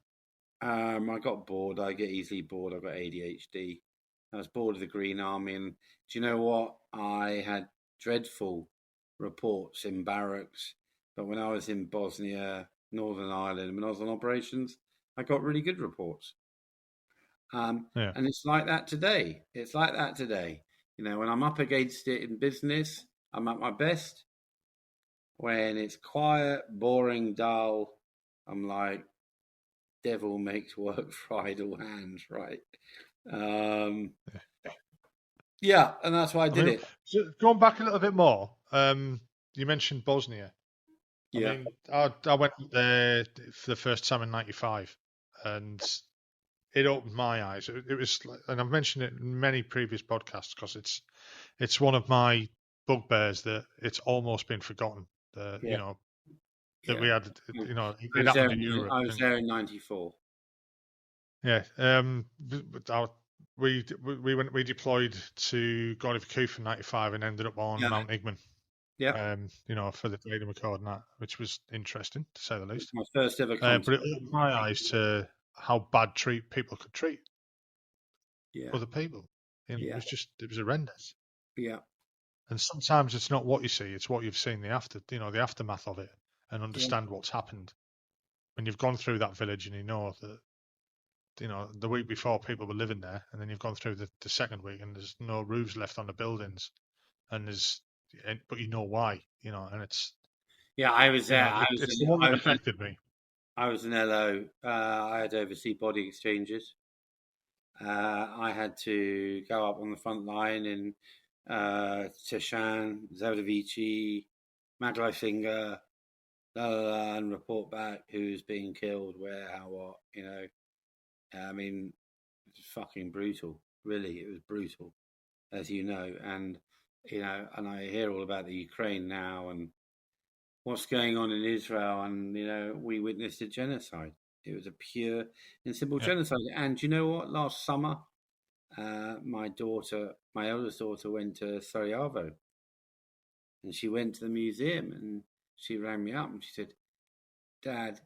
I got bored. I get easily bored. I've got ADHD. I was bored of the Green Army, and do you know what? I had dreadful reports in barracks, but when I was in Bosnia, Northern Ireland, when I was on operations, I got really good reports. And it's like that today. When I'm up against it in business, I'm at my best. When it's quiet, boring, dull, I'm like, devil makes work for idle hands, right? And that's why I did it. So going back a little bit more, you mentioned Bosnia. Yeah. I went there for the first time in '95, and it opened my eyes. It was, and I've mentioned it in many previous podcasts because it's one of my bugbears that it's almost been forgotten. We had, it happened in Europe. I was there in '94. Yeah. We deployed to Gordy in '95 and ended up on Mount Igman. Yeah. For the Tatum Accord and that, which was interesting to say the least. My first ever contact. But it opened my eyes to how bad people could treat other people. It was horrendous. Yeah. And sometimes it's not what you see; it's what you've seen the aftermath of it, and understand what's happened. When you've gone through that village and you know that, the week before people were living there, and then you've gone through the second week and there's no roofs left on the buildings, but you know why, and it's. Yeah, I was there. It's the one that affected me. I was in LO. I had oversee body exchanges. I had to go up on the front line in Tishan, Zavdavici, Maglyfinger, and report back who's being killed, where, how, what. It's fucking brutal. Really, it was brutal, as you know. And and I hear all about the Ukraine now and what's going on in Israel, and we witnessed a genocide. It was a pure and simple Yeah. genocide. And you know what? Last summer, my eldest daughter, went to Sarajevo, and she went to the museum, and she rang me up and she said, "Dad,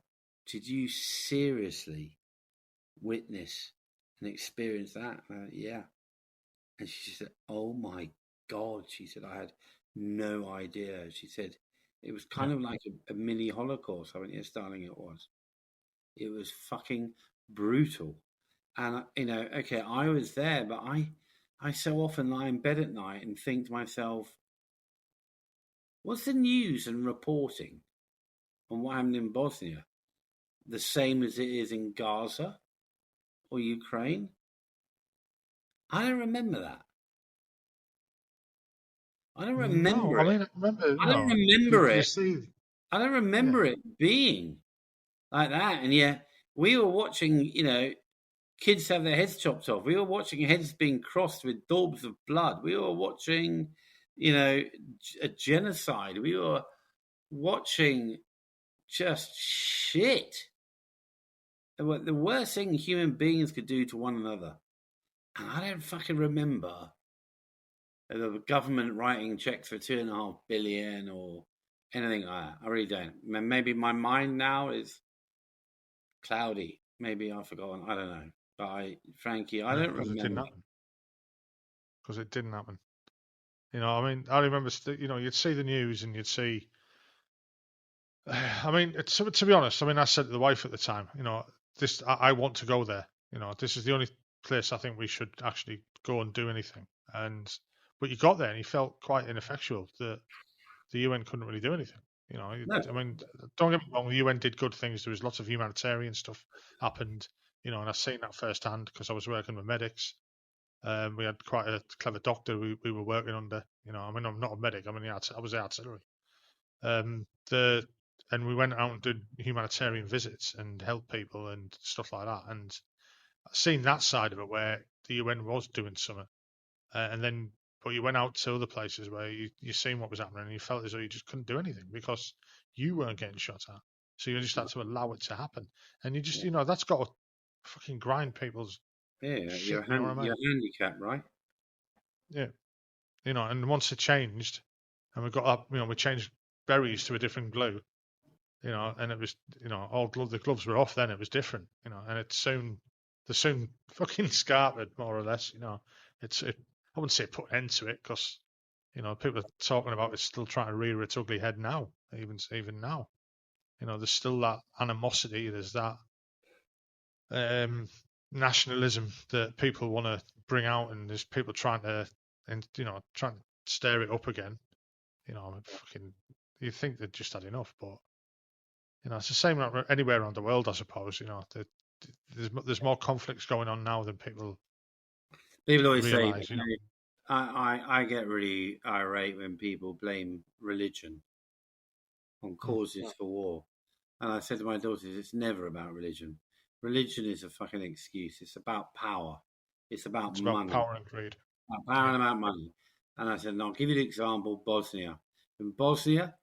did you seriously witness and experience that?" Yeah. And she said, "Oh my God." She said, "I had no idea." She said, "It was Yeah. kind of like a mini Holocaust." I went, "Yes, darling, it was. It was fucking brutal." And, okay, I was there, but I so often lie in bed at night and think to myself, what's the news and reporting on what happened in Bosnia the same as it is in Gaza or Ukraine? I don't remember that. I don't No, remember I it. mean, remember, I don't remember you it. see, I don't yeah, remember it being like that. And yet we were watching, kids have their heads chopped off. We were watching heads being crossed with daubs of blood. We were watching, a genocide. We were watching just shit. The worst thing human beings could do to one another. And I don't fucking remember the government writing checks for 2.5 billion or anything like that. I really don't. Maybe my mind now is cloudy. Maybe I've forgotten. I don't know. But Frankie, I yeah, don't because it didn't remember. happen. Because it didn't happen. I mean, I remember, you'd see the news and you'd see. I mean, to be honest, I mean, I said to the wife at the time, this I want to go there. This is the only place I think we should actually go and do anything. But you got there and you felt quite ineffectual that the UN couldn't really do anything. No. I mean, don't get me wrong, the UN did good things. There was lots of humanitarian stuff happened, and I've seen that firsthand because I was working with medics. We had quite a clever doctor we were working under. I mean, I'm not a medic. I mean, I was the artillery. The and we went out and did humanitarian visits and helped people and stuff like that. And I've seen that side of it where the UN was doing something, but you went out to other places where you seen what was happening and you felt as though you just couldn't do anything because you weren't getting shot at. So you just had to allow it to happen. And you just, that's got to fucking grind people's Yeah, shit. You know what I mean? you're handicapped, right? Yeah. And once it changed, and we got up, we changed berries to a different glue, and it was, the gloves were off. Then it was different, and they soon fucking scarpered more or less. I wouldn't say put an end to it because, people are talking about it still trying to rear its ugly head now, even now. There's still that animosity. There's that nationalism that people want to bring out, and there's people trying to, trying to stir it up again. Fucking, you think they've just had enough, but it's the same anywhere around the world, I suppose. There's more conflicts going on now than people People always say, realize. I get really irate when people blame religion on Mm, causes for war. And I said to my daughters, it's never about religion. Religion is a fucking excuse. It's about power. It's about it's about money. power and greed. About power Yeah, and about money. And I said, and I'll give you the example, Bosnia. In Bosnia,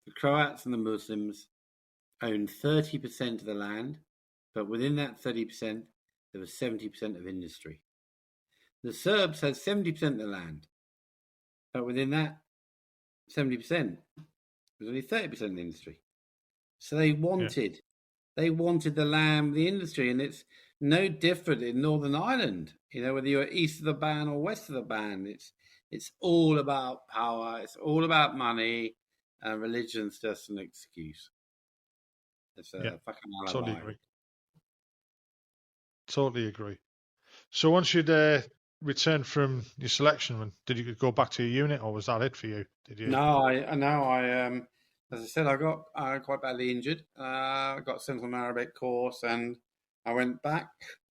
the Croats and the Muslims owned 30% of the land, but within that 30%, there was 70% of industry. The Serbs had 70% of the land, but within that 70%, there was only 30% of the industry. So they yeah, wanted the land, the industry, and it's no different in Northern Ireland. Whether you're east of the ban or west of the ban, it's all about power. It's all about money, and religion's just an excuse. It's yeah. a fucking Totally alibi. agree. Totally agree. So once you'd returned from your selection, did you go back to your unit, or was that it for you? Did you? No, as I said, I got quite badly injured. I got sent on an Arabic course, and I went back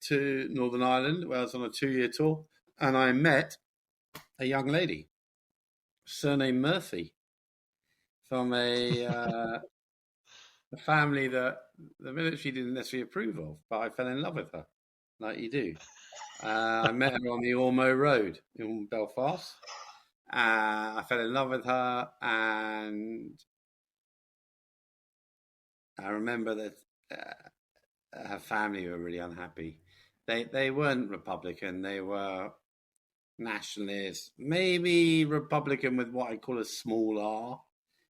to Northern Ireland where I was on a 2-year tour, and I met a young lady, surnamed Murphy, from a family that the military didn't necessarily approve of, but I fell in love with her, like you do. I met her on the Ormeau Road in Belfast, I fell in love with her, and I remember that her family were really unhappy. They weren't Republican. They were nationalist, maybe Republican with what I call a small R,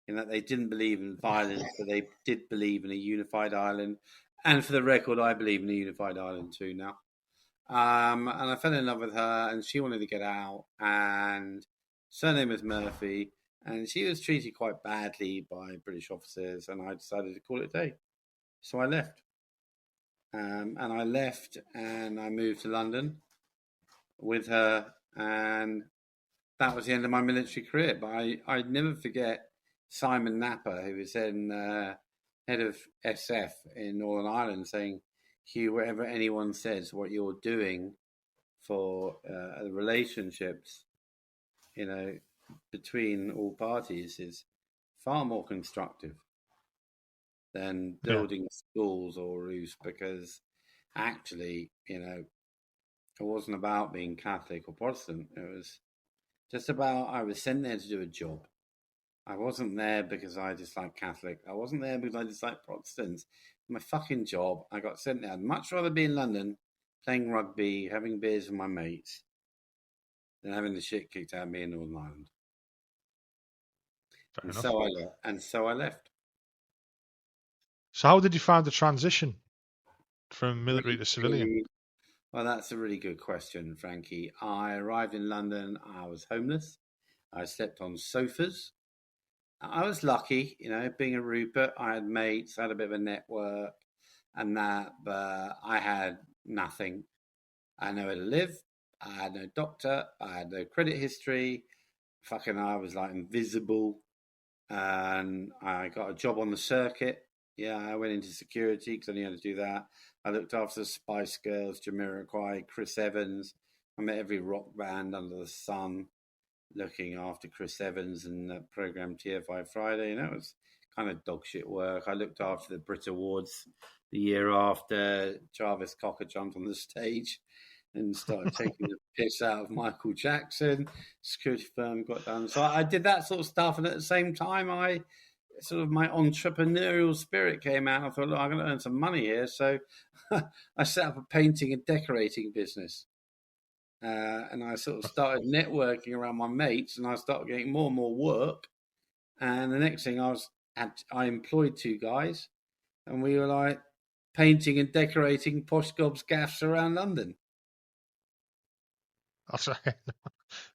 in that they didn't believe in violence, but they did believe in a unified Ireland. And for the record, I believe in a unified Ireland too now. And I fell in love with her, and she wanted to get out, and surname was Murphy, and she was treated quite badly by British officers, and I decided to call it a day. So I left. And I left, and I moved to London with her, and that was the end of my military career. But I'd never forget Simon Napper, who was then head of SF in Northern Ireland, saying, Hugh, whatever anyone says, what you're doing for relationships, between all parties is far more constructive than building schools or roofs, because actually, it wasn't about being Catholic or Protestant. It was just about, I was sent there to do a job. I wasn't there because I dislike Catholic. I wasn't there because I dislike Protestants. My fucking job. I got sent there. I'd much rather be in London playing rugby, having beers with my mates, than having the shit kicked out of me in Northern Ireland. Fair And enough. so I left. So how did you find the transition from military to civilian? Well, that's a really good question, Frankie. I arrived in London. I was homeless. I slept on sofas. I was lucky, being a Rupert. I had mates, I had a bit of a network and that, but I had nothing. I had nowhere to live. I had no doctor. I had no credit history. I was like invisible. And I got a job on the circuit. Yeah, I went into security because I knew how to do that. I looked after the Spice Girls, Jamiroquai, Chris Evans. I met every rock band under the sun, looking after Chris Evans and the program TFI Friday. And that was kind of dog shit work. I looked after the Brit Awards the year after Jarvis Cocker jumped on the stage and started taking the piss out of Michael Jackson. Security firm got done. So I did that sort of stuff. And at the same time, my entrepreneurial spirit came out. I thought, look, I'm going to earn some money here. So I set up a painting and decorating business. And I sort of started networking around my mates, and I started getting more and more work. And the next thing I employed two guys, and we were like painting and decorating posh gobs gaffs around London. That's right.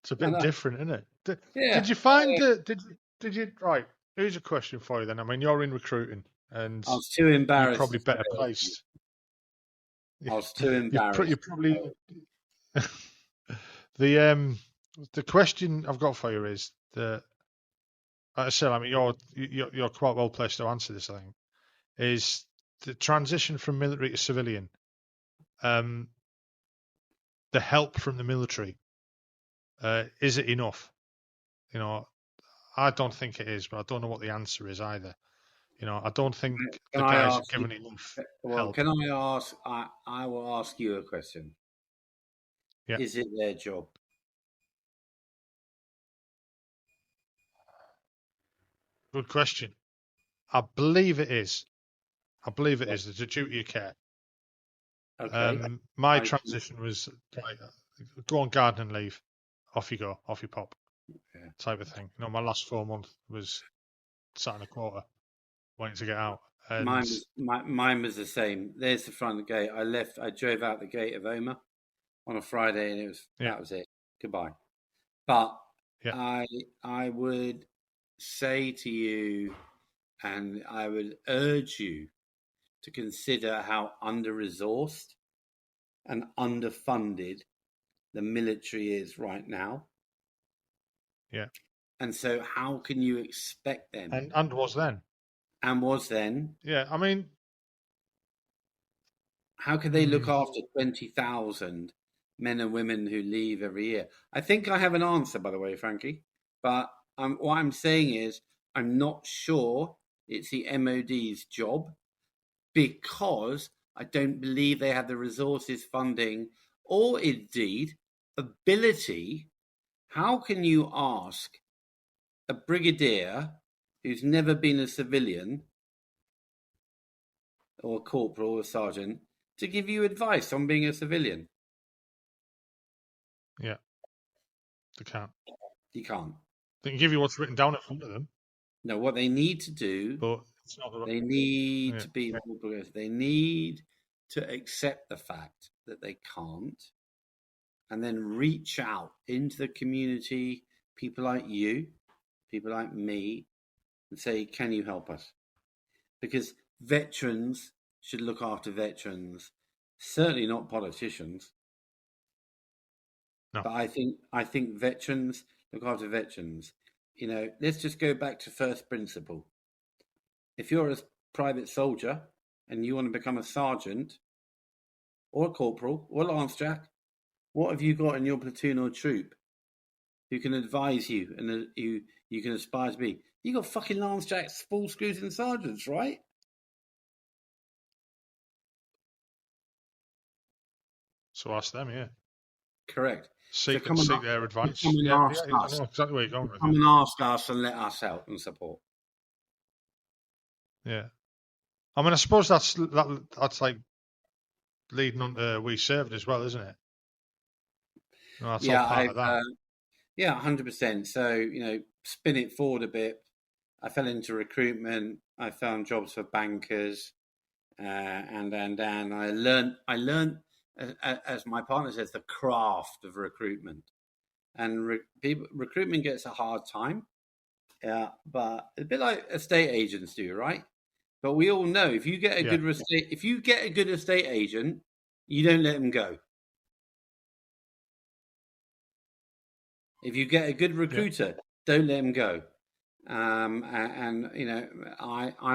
It's a bit different, isn't it? Yeah. Did you find did you right? Here's a question for you then. I mean, you're in recruiting, and I was too embarrassed. You're probably better placed. I was too embarrassed. You're probably the question I've got for you is that, like I said, I mean, you're quite well placed to answer this. I think is the transition from military to civilian. The help from the military, is it enough? I don't think it is, but I don't know what the answer is either. I don't think the guys are given enough help. Can I ask? I will ask you a question. Yeah. Is it their job? Good question. I believe it is. There's a duty of care. Okay. My transition was like, go on gardening leave, off you go, off you pop, type of thing. My last 4 months was sat in a quarter, waiting to get out. And mine was the same. There's the front gate. I drove out the gate of Omagh on a Friday, and that was it. Goodbye. But I would say to you, and I would urge you to consider how under-resourced and underfunded the military is right now. Yeah. And so how can you expect them? And was then. And was then. Yeah, I mean... How can they look after 20,000 men and women who leave every year? I think I have an answer, by the way, Frankie. But what I'm saying is I'm not sure it's the MOD's job, because I don't believe they have the resources, funding, or indeed ability. How can you ask a brigadier who's never been a civilian or a corporal or a sergeant to give you advice on being a civilian? Yeah, they can't. You can't. They can give you what's written down in front of them, No, what they need to do, but it's not the right. they need Yeah, to be, they need to accept the fact that they can't and then reach out into the community, people like you, people like me, and say, can you help us? Because veterans should look after veterans, certainly not politicians. no. But I think veterans look after veterans. Let's just go back to first principle. If you're a private soldier and you want to become a sergeant or a corporal or a lance jack, what have you got in your platoon or troop who can advise you and you can aspire to be? You got fucking lance jacks, full screws, and sergeants, right? So ask them. Yeah, Correct. So seek come and their advice. come and Yeah, ask yeah. I us. know exactly where you're going with Come it. and ask us and let us help and support. Yeah, I mean, I suppose that's like leading on to We Served as well, isn't it? No, that's all Yeah, part of that. 100%. So spin it forward a bit. I fell into recruitment. I found jobs for bankers, and I learned, as my partner says, the craft of recruitment. And recruitment gets a hard time, but a bit like estate agents do, right? But we all know if you get a Yeah, good estate agent, you don't let them go. If you get a good yeah, recruiter, don't let them go. I'm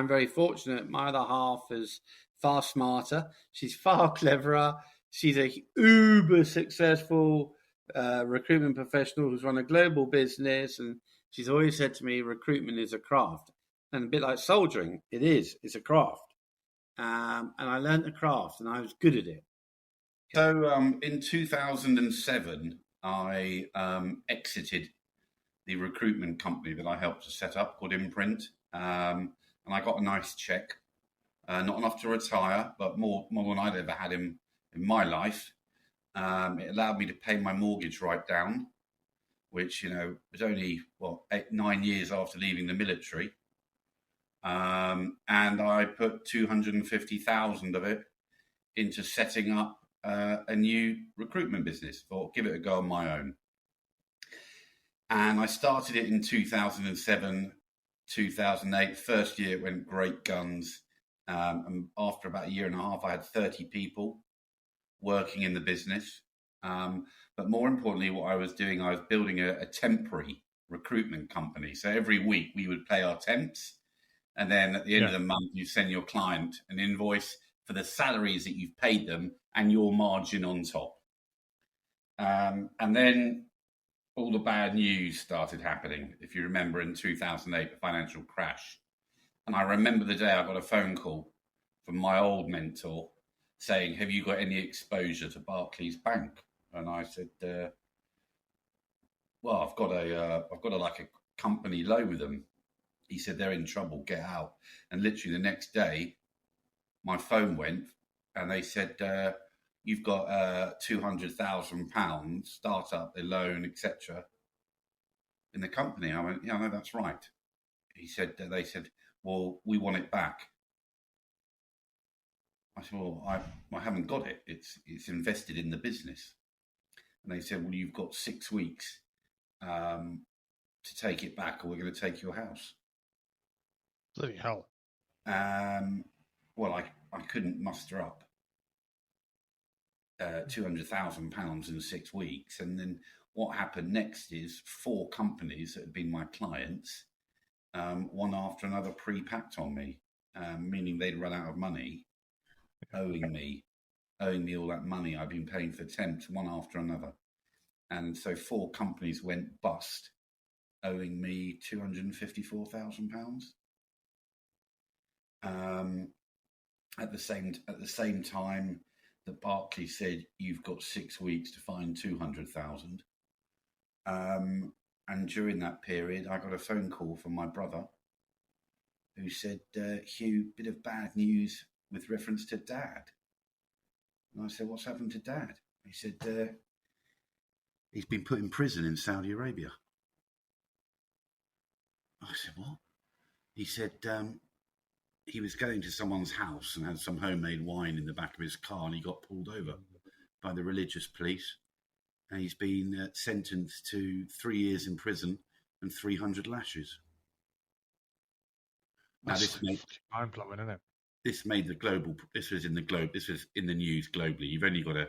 very fortunate. My other half is far smarter. She's far cleverer. She's a uber successful recruitment professional who's run a global business, and she's always said to me, "Recruitment is a craft." And a bit like soldiering, it is. It's a craft. And I learned the craft, and I was good at it. So in 2007, I exited the recruitment company that I helped to set up called Imprint, and I got a nice check, not enough to retire, but more than I'd ever had in my life. It allowed me to pay my mortgage right down, which was only 9 years after leaving the military, and I put 250,000 of it into setting up a new recruitment business. Thought, give it a go on my own. And I started it in 2007, 2008. First year it went great guns. And after about a year and a half, I had 30 people working in the business. But more importantly, what I was doing, I was building a temporary recruitment company. So every week we would pay our temps. And then at the end of the month, you send your client an invoice for the salaries that you've paid them and your margin on top. And then all the bad news started happening. If you remember, in 2008, the financial crash. And I remember the day I got a phone call from my old mentor saying, "Have you got any exposure to Barclays Bank?" And I said, "Well, I've got a company loan with them." He said, "They're in trouble. Get out." And literally the next day, my phone went, and they said, "You've got £200,000 startup, the loan, etc." in the company. I went, "Yeah, no, that's right." They said, "Well, we want it back." I said, "Well, I haven't got it. It's invested in the business." And they said, "Well, you've got 6 weeks to take it back, or we're going to take your house." bloody hell. Well, I couldn't muster up £200,000 in 6 weeks. And then what happened next is 4 companies that had been my clients, one after another, pre-packed on me, meaning they'd run out of money, owing me all that money I've been paying for temps, one after another. And so 4 companies went bust, owing me £254,000. At the same time that Barclays said, "You've got 6 weeks to find 200,000." And during that period, I got a phone call from my brother who said, Hugh, bit of bad news with reference to Dad. And I said, what's happened to Dad? He said, he's been put in prison in Saudi Arabia. I said, what? He said, he was going to someone's house and had some homemade wine in the back of his car, and he got pulled over by the religious police. And he's been sentenced to 3 years in prison and 300 lashes. That's mind-blowing, isn't it? This made the global. This was in the news globally. You've only got to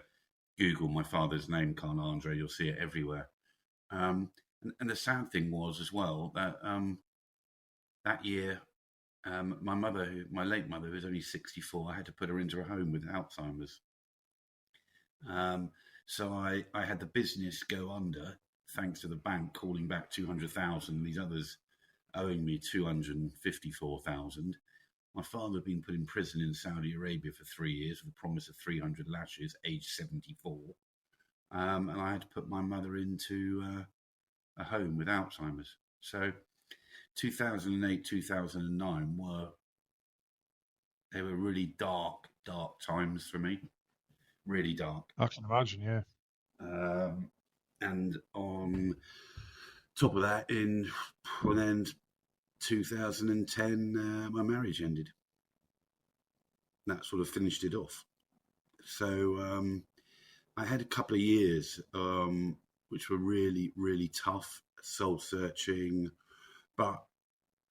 Google my father's name, Hugh Andree. You'll see it everywhere. And the sad thing was as well that that year, my late mother, who was only 64, I had to put her into a home with Alzheimer's. So I had the business go under, thanks to the bank calling back 200,000. These others owing me 254,000. My father had been put in prison in Saudi Arabia for 3 years with a promise of 300 lashes, age 74. And I had to put my mother into a home with Alzheimer's. So 2008, 2009 were really dark times for me. Really dark. I can imagine, yeah. And on top of that, in 2010, my marriage ended. That sort of finished it off. So I had a couple of years which were really, really tough, soul searching. But,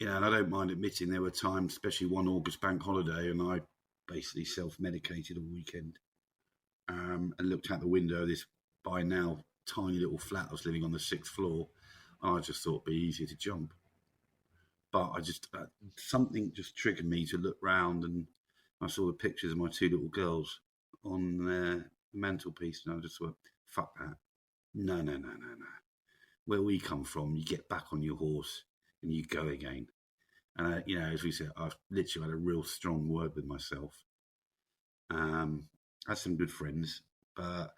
and I don't mind admitting there were times, especially one August bank holiday, and I basically self-medicated all weekend. And looked out the window of this by now tiny little flat I was living on the 6th floor. And I just thought it'd be easier to jump. But I just, something just triggered me to look round, and I saw the pictures of my 2 little girls on the mantelpiece, and I just thought, fuck that. No. Where we come from, you get back on your horse and you go again. And, as we said, I've literally had a real strong word with myself. I had some good friends, but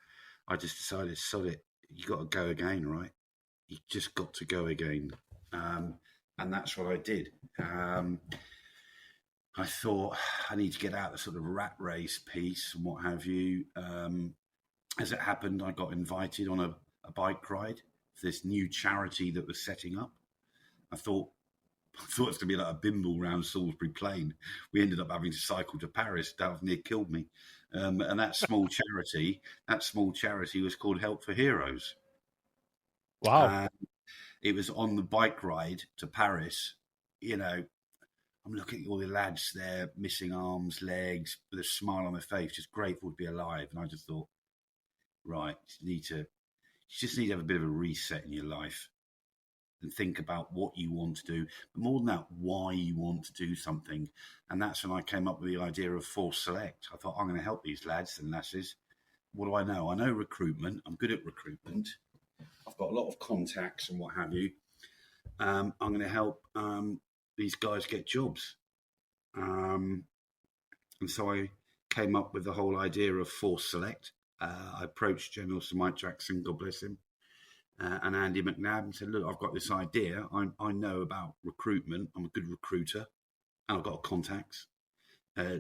I just decided, sod it, you got to go again, right? You just got to go again. And that's what I did. I thought I need to get out the sort of rat race piece and what have you. As it happened, I got invited on a bike ride for this new charity that was setting up. I thought it's going to be like a bimble round Salisbury Plain. We ended up having to cycle to Paris. That near killed me. And that small charity was called Help for Heroes. Wow. It was on the bike ride to Paris. I'm looking at all the lads there, missing arms, legs, with a smile on their face, just grateful to be alive. And I just thought, right, you just need to have a bit of a reset in your life and think about what you want to do. But more than that, why you want to do something. And that's when I came up with the idea of Force Select. I thought, I'm going to help these lads and lasses. What do I know? I know recruitment. I'm good at recruitment. I've got a lot of contacts and what have you. I'm going to help these guys get jobs. And so I came up with the whole idea of Force Select. I approached General Sir Mike Jackson, God bless him, and Andy McNabb, and said, look, I've got this idea. I know about recruitment. I'm a good recruiter, and I've got contacts.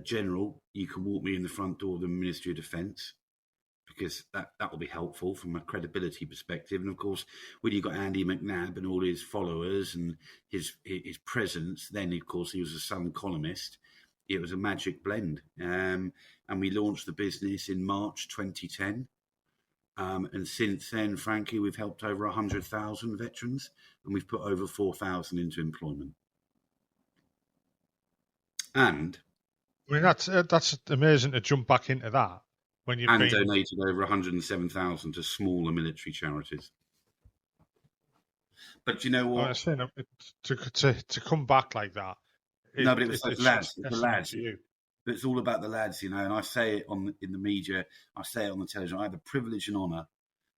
General, you can walk me in the front door of the Ministry of Defence, because that will be helpful from a credibility perspective. And, of course, when you've got Andy McNabb and all his followers and his presence, then, of course, he was a Sun columnist. It was a magic blend. And we launched the business in March 2010. And since then, frankly, we've helped over 100,000 veterans, and we've put over 4,000 into employment. And I mean, that's amazing to jump back into that when you've donated over 107,000 to smaller military charities. But you know what? I was saying, to come back like that. But it was the lads. The lads. But it's all about the lads, And I say it in the media. I say it on the television. I had the privilege and honour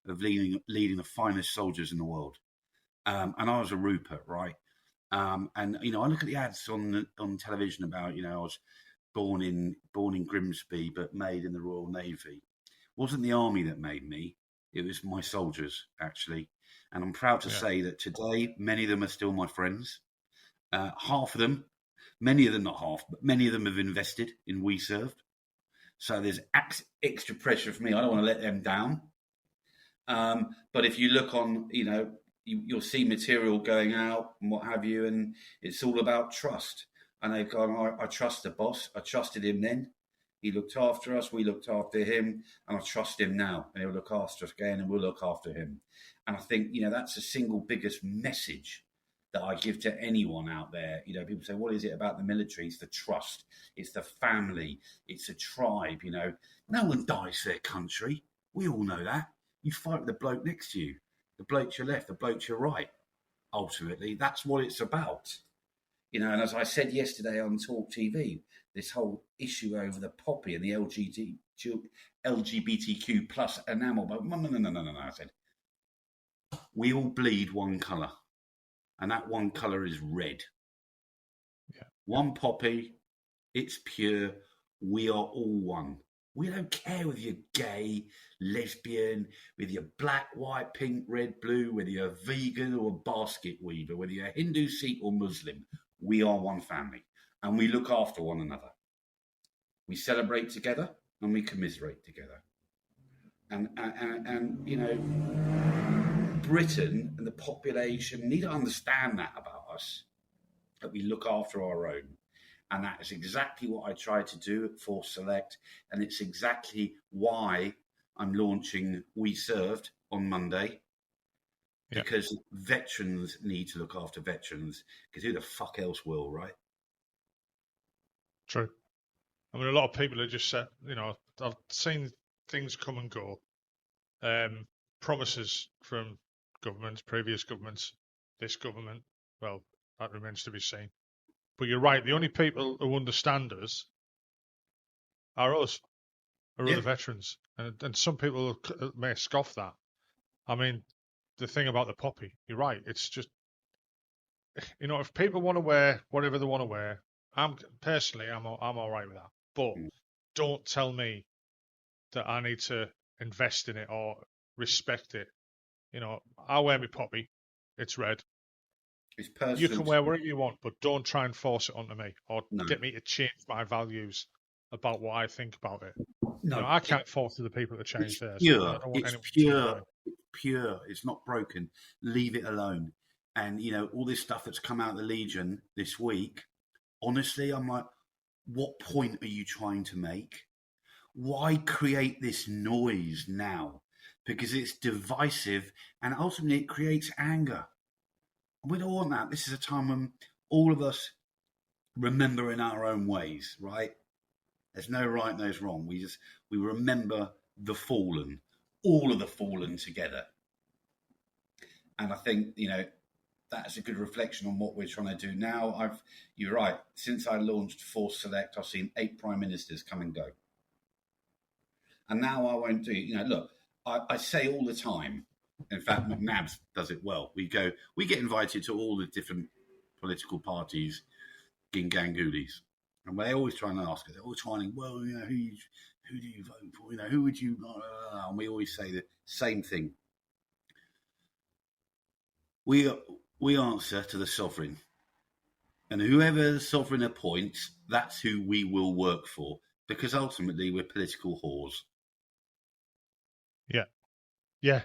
of leading the finest soldiers in the world. And I was a Rupert, right? And I look at the ads on television about, I was born in Grimsby but made in the Royal Navy. It wasn't the army that made me. It was my soldiers, actually. And I'm proud to Yeah. say that today, many of them are still my friends. Half of them, many of them, not half, but many of them have invested in We Served. So there's extra pressure for me. I don't want to let them down. But if you look on, you'll see material going out and what have you, and it's all about trust. And they've gone, I trust the boss. I trusted him then. He looked after us. We looked after him. And I trust him now. And he'll look after us again, and we'll look after him. And I think, that's the single biggest message that I give to anyone out there. People say, what is it about the military? It's the trust. It's the family. It's a tribe, No one dies for their country. We all know that. You fight with the bloke next to you, the bloke to your left, the bloke to your right. Ultimately, that's what it's about. And as I said yesterday on Talk TV, this whole issue over the poppy and the LGBTQ plus enamel. But no. I said, we all bleed one colour, and that one colour is red. Yeah. One poppy, it's pure. We are all one. We don't care whether you're gay, lesbian, whether you're black, white, pink, red, blue, whether you're vegan or a basket weaver, whether you're Hindu, Sikh or Muslim. We are one family, and we look after one another. We celebrate together, and we commiserate together. And Britain and the population need to understand that about us, that we look after our own. And that is exactly what I try to do at Force Select. And it's exactly why I'm launching We Served on Monday. Yeah. Because veterans need to look after veterans. Because who the fuck else will, right? True. I mean, a lot of people are just said, I've seen things come and go. Promises from governments, previous governments, this government. Well, that remains to be seen. But you're right. The only people who understand us are us, other veterans. And some people may scoff that. I mean, the thing about the poppy, you're right. It's just, if people want to wear whatever they want to wear, I'm all right with that. But don't tell me that I need to invest in it or respect it. I wear my poppy. It's red. It's personal. You can wear whatever you want, but don't try and force it onto me or get me to change my values about what I think about it. No, I can't force the people to change theirs. Pure. It's pure. Pure. It's not broken. Leave it alone. And, all this stuff that's come out of the Legion this week, honestly, I'm like, what point are you trying to make? Why create this noise now? Because it's divisive and ultimately it creates anger. We don't want that. This is a time when all of us remember in our own ways, right? There's no right, no wrong. We remember the fallen, all of the fallen together. And I think, that's a good reflection on what we're trying to do now. You're right. Since I launched Force Select, I've seen 8 prime ministers come and go. And now I won't do, look, I say all the time, in fact, McNabs does it well. We get invited to all the different political parties in Gangulis. And they always try and ask us, they're always trying, well, who do you vote for? Who would you, and we always say the same thing. We answer to the sovereign. And whoever the sovereign appoints, that's who we will work for. Because ultimately, we're political whores. Yeah. Yeah.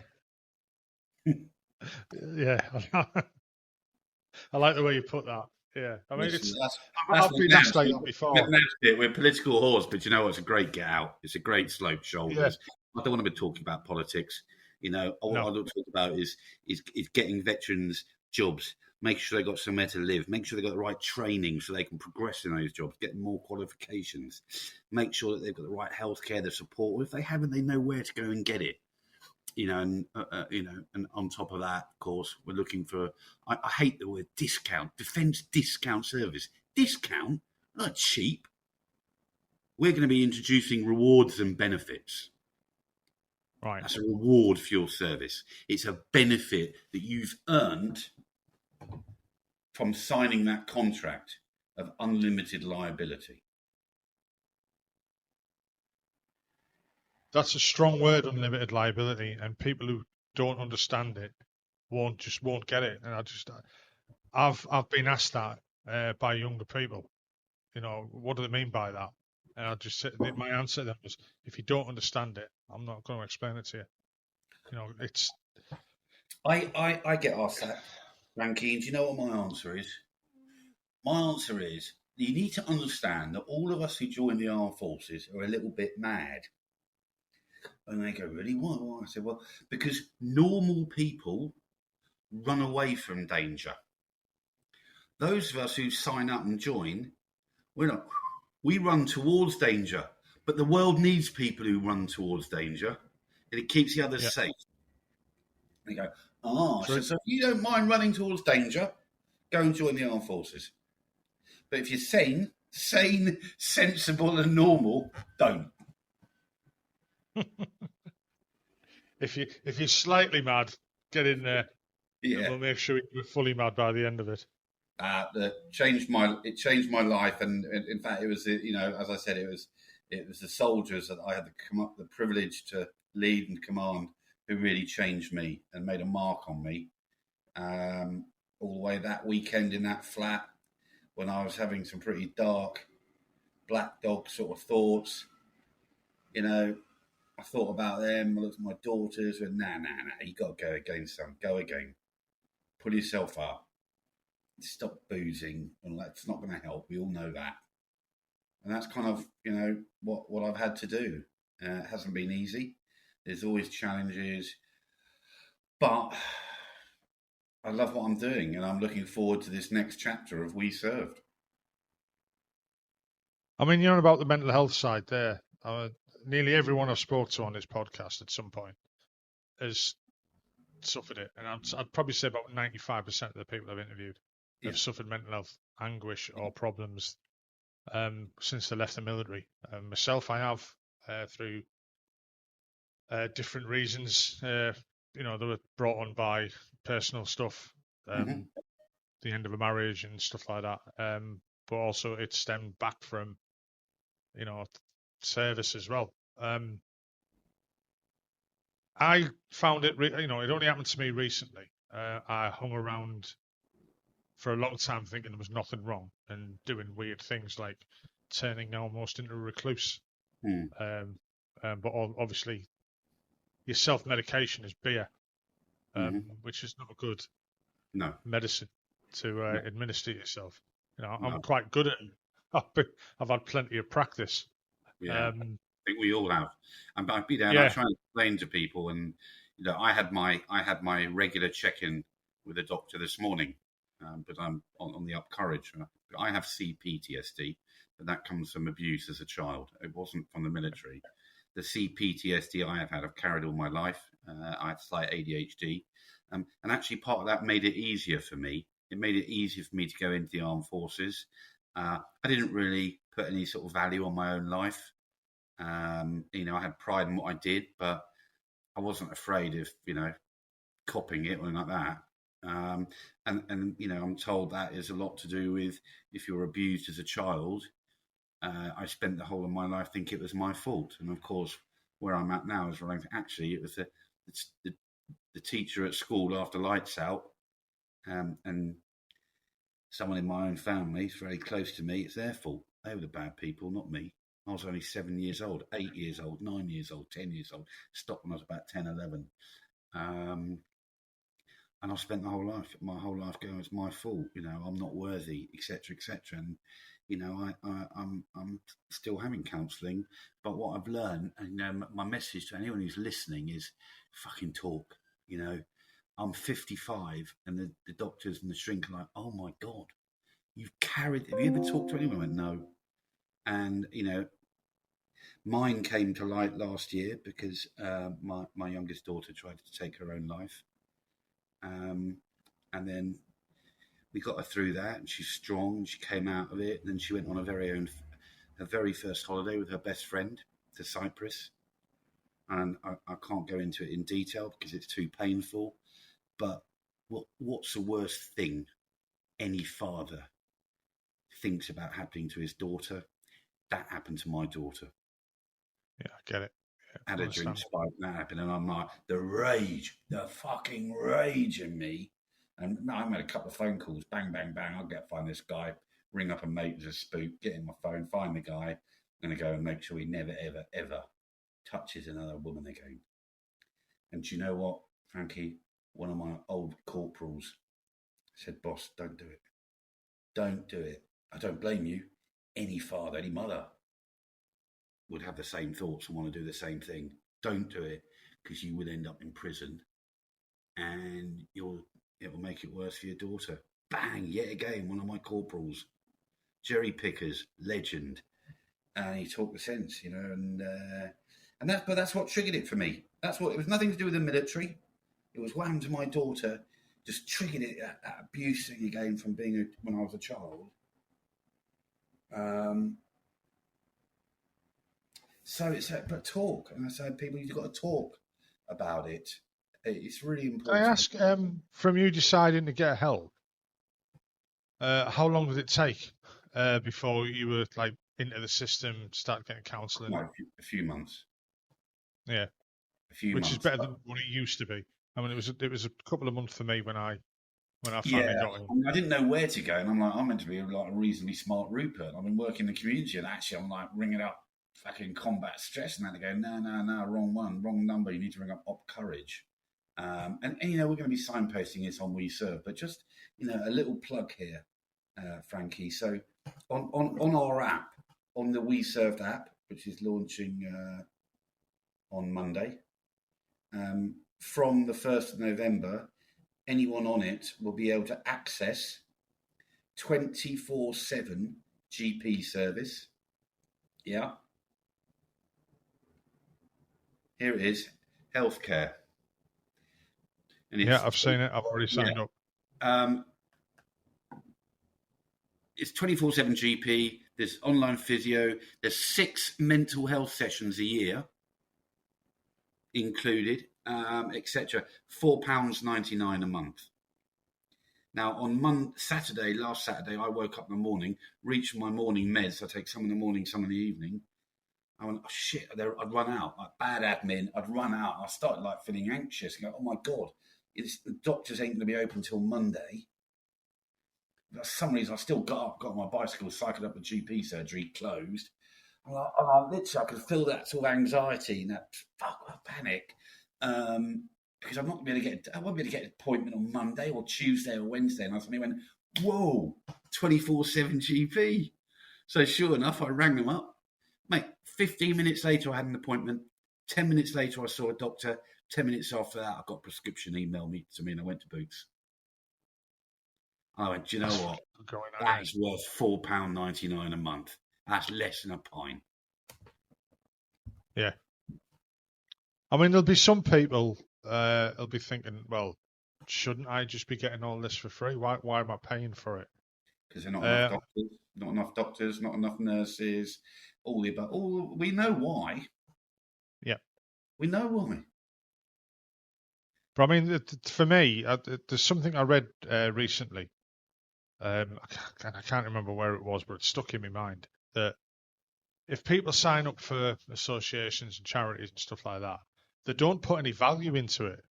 Yeah. I like the way you put that. Yeah. I mean, I've been asked like that before. We're political whores, but it's a great get out. It's a great slope shoulders. Yeah. I don't want to be talking about politics. What I want to talk about is getting veterans jobs, make sure they've got somewhere to live, make sure they've got the right training so they can progress in those jobs, get more qualifications, make sure that they've got the right healthcare, the support. Or if they haven't, they know where to go and get it. And on top of that, of course, we're looking for. I hate the word discount, defence discount service. Discount, not cheap. We're going to be introducing rewards and benefits. Right. That's a reward for your service. It's a benefit that you've earned from signing that contract of unlimited liability. That's a strong word, unlimited liability, and people who don't understand it won't get it. And I've been asked that by younger people. What do they mean by that? And I just said my answer to them was, if you don't understand it, I'm not going to explain it to you. It's. I get asked that, Frankie, and do you know what my answer is? My answer is you need to understand that all of us who join the armed forces are a little bit mad. And they go, really? Why? I said, well, because normal people run away from danger. Those of us who sign up and join, we run towards danger. But the world needs people who run towards danger, and it keeps the others safe. And they go, so if you don't mind running towards danger, go and join the armed forces. But if you're sane, sensible, and normal, don't. If you're slightly mad, get in there. Yeah. And we'll make sure you're fully mad by the end of it. It changed my life, and in fact, it was as I said, it was the soldiers that I had the privilege to lead and command who really changed me and made a mark on me. All the way that weekend in that flat, when I was having some pretty dark black dog sort of thoughts, I thought about them. I looked at my daughters, and nah, you got to go again, son. Go again. Pull yourself up. Stop boozing, and that's not going to help. We all know that. And that's kind of, what I've had to do. It hasn't been easy. There's always challenges. But I love what I'm doing, and I'm looking forward to this next chapter of We Served. I mean, about the mental health side there. Nearly everyone I've spoke to on this podcast at some point has suffered it. And I'd probably say about 95% of the people I've interviewed have suffered mental health anguish or problems since they left the military. Myself, I have through different reasons. They were brought on by personal stuff, the end of a marriage and stuff like that. But also it stemmed back from, service as well. I found it, it only happened to me recently. I hung around for a long time thinking there was nothing wrong and doing weird things like turning almost into a recluse. But obviously your self-medication is beer, which is not a good medicine to administer yourself. I'm quite good at it. I've had plenty of practice. Yeah, I think we all have. And I try and explain to people, and I had my regular check-in with a doctor this morning, but I'm on the up courage. I have CPTSD, but that comes from abuse as a child. It wasn't from the military. The CPTSD I have had, I've carried all my life. I have slight ADHD, and actually part of that made it easier for me. It made it easier for me to go into the armed forces. I didn't really put any sort of value on my own life. I had pride in what I did, but I wasn't afraid of, copping it or anything like that. And I'm told that is a lot to do with if you're abused as a child. I spent the whole of my life thinking it was my fault. And of course, where I'm at now is actually it was the teacher at school after lights out, and someone in my own family is very close to me. It's their fault. They were the bad people, not me. I was only 7 years old, 8 years old, 9 years old, 10 years old. Stopped when I was about 10, 11. And I've spent my whole life going, it's my fault. I'm not worthy, etc., etc. And I'm still having counselling. But what I've learned, and my message to anyone who's listening is, fucking talk. I'm 55, and the doctors and the shrink are like, oh my God, have you ever talked to anyone? I went, no. And, mine came to light last year because my youngest daughter tried to take her own life. And then we got her through that, and she's strong, and she came out of it. And then she went on her very first holiday with her best friend to Cyprus. And I can't go into it in detail because it's too painful. But what's the worst thing any father thinks about happening to his daughter? That happened to my daughter. Yeah, I get it. Had I a drink understand. spike, that happened, and I'm like, the fucking rage in me. And no, I made a couple of phone calls, bang, bang, bang. I'll find this guy, ring up a mate as a spook, get in my phone, find the guy. I'm going to go and make sure he never, ever, ever touches another woman again. And do you know what, Frankie? One of my old corporals said, boss, don't do it. Don't do it. I don't blame you. Any father, any mother would have the same thoughts and want to do the same thing. Don't do it, because you will end up in prison and it will make it worse for your daughter. Bang, yet again, one of my corporals, Jerry Pickers, legend. And he talked the sense, and that's what triggered it for me. It was nothing to do with the military. It was wham to my daughter, just triggered it, that abuse thing again from when I was a child. So it's but talk, and I said, people, you've got to talk about it. It's really important. Can I ask, from you deciding to get help, how long did it take before you were like into the system, start getting counselling? No, a few months. Yeah, a few which months. is better than what it used to be. I mean, it was a couple of months for me when I finally got in. I didn't know where to go, and I'm like, I'm meant to be like a reasonably smart Rupert. I've been working in the community, and actually, I'm like ringing up fucking combat stress, and then they go, no, wrong one, wrong number. You need to ring up Op Courage. And we're going to be signposting this on We Serve, but just a little plug here, Frankie. So on our app, on the We Served app, which is launching on Monday, from the 1st of November, anyone on it will be able to access 24/7 GP service. Yeah. Here it is, healthcare. And I've seen it. I've already signed up. It's 24/7 GP. There's online physio. There's 6 mental health sessions a year included, etc. £4.99 a month. Now, on last Saturday, I woke up in the morning, reached my morning meds. I take some in the morning, some in the evening. I went, oh, shit, I'd run out. Like bad admin, I'd run out. I started like feeling anxious and go, oh, my God. The doctors ain't going to be open until Monday. For some reason, I still got on my bicycle, cycled up to GP surgery, closed. And I could feel that sort of anxiety and that panic, because I won't be able to get an appointment on Monday or Tuesday or Wednesday. And I suddenly went, whoa, 24/7 GP. So sure enough, I rang them up. Mate, 15 minutes later, I had an appointment. 10 minutes later, I saw a doctor. 10 minutes after that, I got a prescription emailed to me, and I went to Boots. I went, do you know what? That is worth £4.99 a month. That's less than a pint. Yeah. I mean, there'll be some people who'll be thinking, well, shouldn't I just be getting all this for free? Why am I paying for it? Because there are not enough doctors, not enough nurses, all the above. We know why. Yeah. We know why. But I mean, for me, there's something I read recently. I can't remember where it was, but it stuck in my mind that if people sign up for associations and charities and stuff like that, they don't put any value into it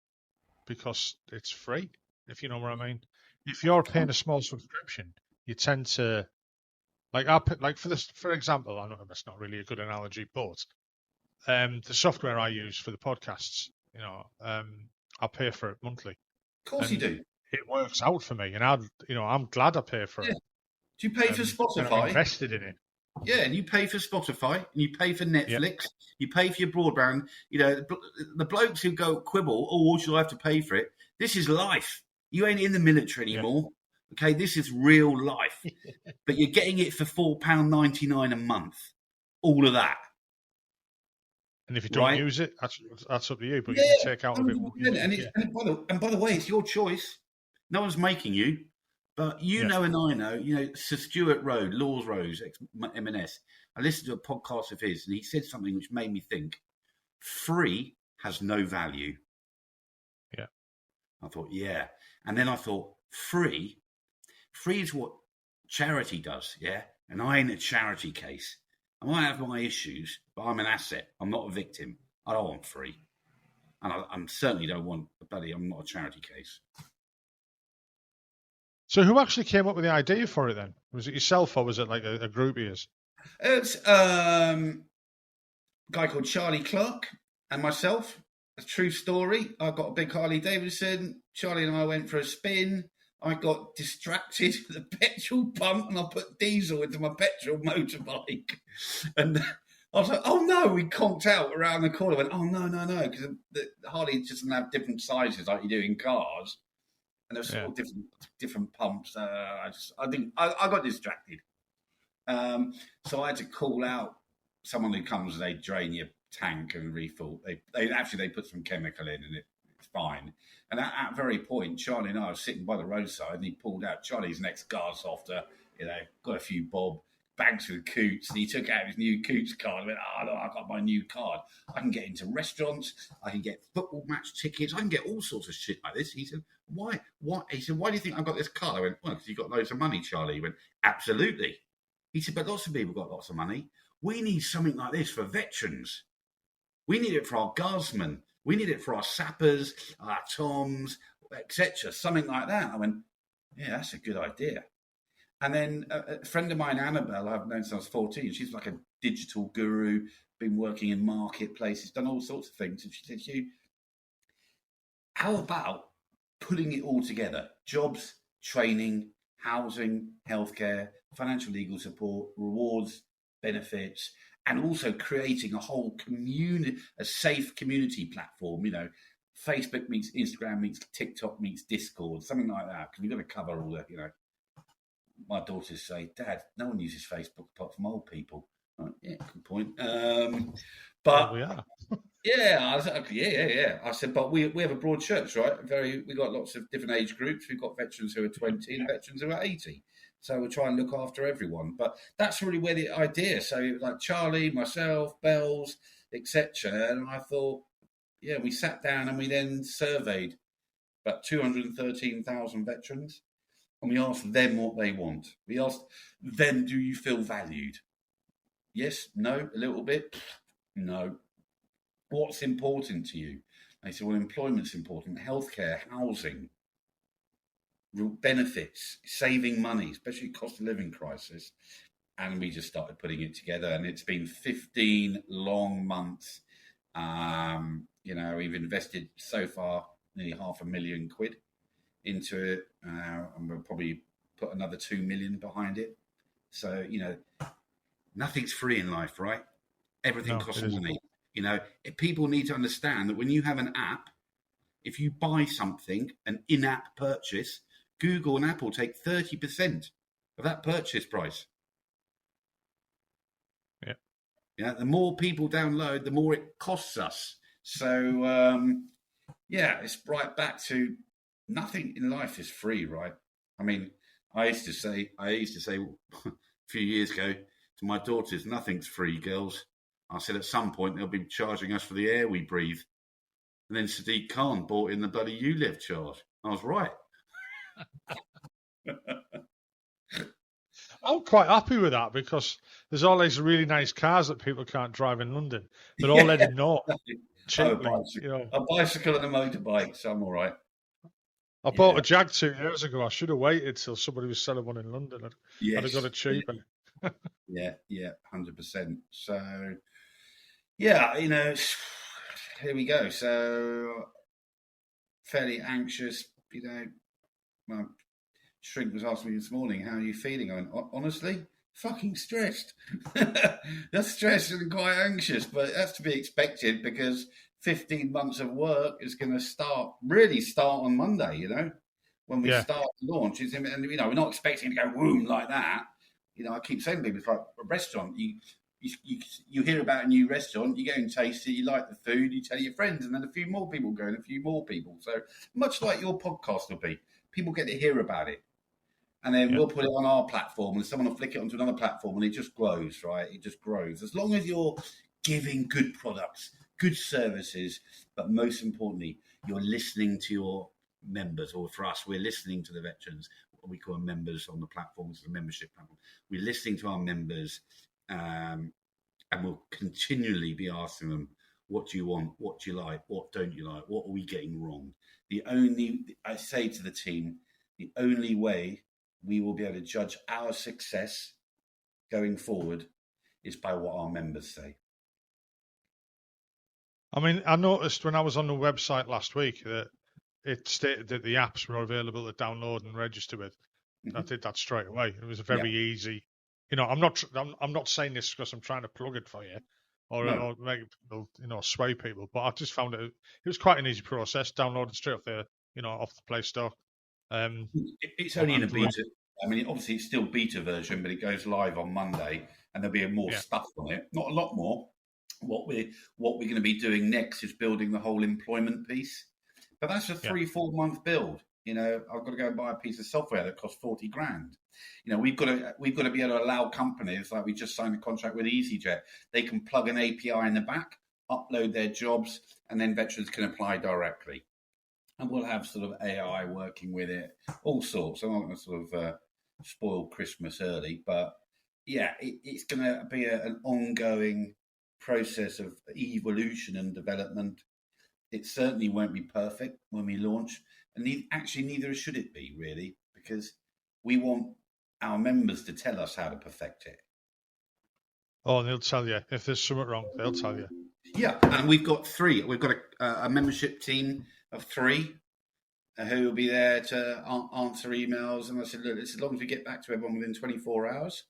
because it's free, if you know what I mean. If you're paying a small subscription, you tend to, for example, I know that's not really a good analogy, but the software I use for the podcasts, I pay for it monthly. Of course you do. It works out for me, and I'm glad I pay for it. Do you pay for Spotify? I'm invested in it. Yeah, and you pay for Spotify, and you pay for Netflix, you pay for your broadband. The blokes who go quibble, oh, should I have to pay for it? This is life. You ain't in the military anymore. Yeah. Okay, this is real life. But you're getting it for £4.99 a month. All of that. And if you don't use it, that's up to you. But you can take out a bit more. And by the way, it's your choice. No one's making you. But know, and I know, Sir Stuart Road, Laws Rose, ex-M&S, I listened to a podcast of his, and he said something which made me think, free has no value. Yeah. I thought, yeah. And then I thought, free is what charity does, yeah? And I ain't a charity case. I might have my issues, but I'm an asset. I'm not a victim. I don't want free. And I certainly don't want I'm not a charity case. So who actually came up with the idea for it then? Was it yourself or was it like a group of yours? It's a guy called Charlie Clark and myself. A true story. I got a big Harley Davidson. Charlie and I went for a spin. I got distracted at the petrol pump and I put diesel into my petrol motorbike. And I was like, oh no, we conked out around the corner. I went, oh no, because the Harley doesn't have different sizes like you do in cars. And there's sort of different pumps. I got distracted. So I had to call out someone who comes and they drain your tank and refill. They put some chemical in and it's fine. And at that very point, Charlie and I were sitting by the roadside and he pulled out Charlie's next car softer, got a few bob, bags with Coots, and he took out his new Coots card and went, oh, look, I've got my new card. I can get into restaurants, I can get football match tickets, I can get all sorts of shit like this. He said, why? What? He said, why do you think I got this card? I went, well, because you got loads of money, Charlie. He went, absolutely. He said, but lots of people got lots of money. We need something like this for veterans. We need it for our guardsmen. We need it for our sappers, our toms, etc. Something like that. I went, yeah, that's a good idea. And then a friend of mine, Annabelle, I've known since I was 14. She's like a digital guru, been working in marketplaces, done all sorts of things. And she said, Hugh, how about putting it all together? Jobs, training, housing, healthcare, financial legal support, rewards, benefits, and also creating a whole community, a safe community platform. Facebook meets Instagram meets TikTok meets Discord, something like that, because we've got to cover all that. My daughters say, Dad, no one uses Facebook apart from old people. Like, yeah, good point. But we are. I was like, yeah. I said, but we have a broad church, right? We got lots of different age groups. We've got veterans who are 20 and veterans who are 80. So we try and look after everyone. But that's really where the idea. So it was like Charlie, myself, Bells, etc. And I thought, yeah, we sat down and we then surveyed about 213,000 veterans. And we asked them what they want. We asked them, do you feel valued? Yes, no, a little bit, no. What's important to you? They said, well, employment's important, healthcare, housing, benefits, saving money, especially cost of living crisis. And we just started putting it together. And it's been 15 long months. We've invested so far nearly £500,000 into it, and we'll probably put another 2 million behind it. So, nothing's free in life, right? Everything costs money. People need to understand that when you have an app, if you buy something, an in-app purchase, Google and Apple take 30% of that purchase price. Yeah. Yeah. The more people download, the more it costs us. So, it's right back to nothing in life is free, right? I mean, I used to say a few years ago to my daughters, nothing's free, girls. I said at some point they'll be charging us for the air we breathe. And then Sadiq Khan bought in the bloody ULEV charge. I was right. I'm quite happy with that because there's all these really nice cars that people can't drive in London. They're all heading north. Cheaply, a bicycle and a motorbike, so I'm all right. I bought a Jag 2 years ago. I should have waited till somebody was selling one in London. I'd have got it cheaper. Yeah, 100%. So, here we go. So, fairly anxious. My shrink was asking me this morning, how are you feeling? I went, honestly, fucking stressed. That's stressed and quite anxious, but that's to be expected because 15 months of work is going to start on Monday, when we start the launch. And, we're not expecting to go boom like that. I keep saying to people, it's like a restaurant. You hear about a new restaurant, you go and taste it, you like the food, you tell your friends, and then a few more people go and a few more people. So much like your podcast will be, people get to hear about it. And then we'll put it on our platform and someone will flick it onto another platform and it just grows, right? It just grows. As long as you're giving good products, good services, but most importantly, you're listening to your members, or for us, we're listening to the veterans, what we call members on the platform, it's the membership platform. We're listening to our members and we'll continually be asking them, What do you want? What do you like? What don't you like? What are we getting wrong? I say to the team, the only way we will be able to judge our success going forward is by what our members say. I mean, I noticed when I was on the website last week that it stated that the apps were available to download and register with. I did that straight away. It was a very easy. I'm not saying this because I'm trying to plug it for you, or make people, sway people. But I just found it was quite an easy process. Downloaded straight off off the Play Store. It's only in a beta. I mean, obviously it's still beta version, but it goes live on Monday, and there'll be more stuff on it. Not a lot more. What we're going to be doing next is building the whole employment piece, but that's a 3-4 month build. I've got to go and buy a piece of software that costs $40,000. We've got to be able to allow companies, like we just signed a contract with EasyJet. They can plug an API in the back, upload their jobs, and then veterans can apply directly. And we'll have sort of AI working with it, all sorts. I'm not going to sort of spoil Christmas early, but it's going to be an ongoing process of evolution and development. It certainly won't be perfect when we launch, and neither should it be, really, because we want our members to tell us how to perfect it. Oh, they'll tell you. If there's something wrong, they'll tell you. Yeah, and we've got 3. We've got a membership team of 3 who will be there to answer emails. And I said, look, as long as we get back to everyone within 24 hours,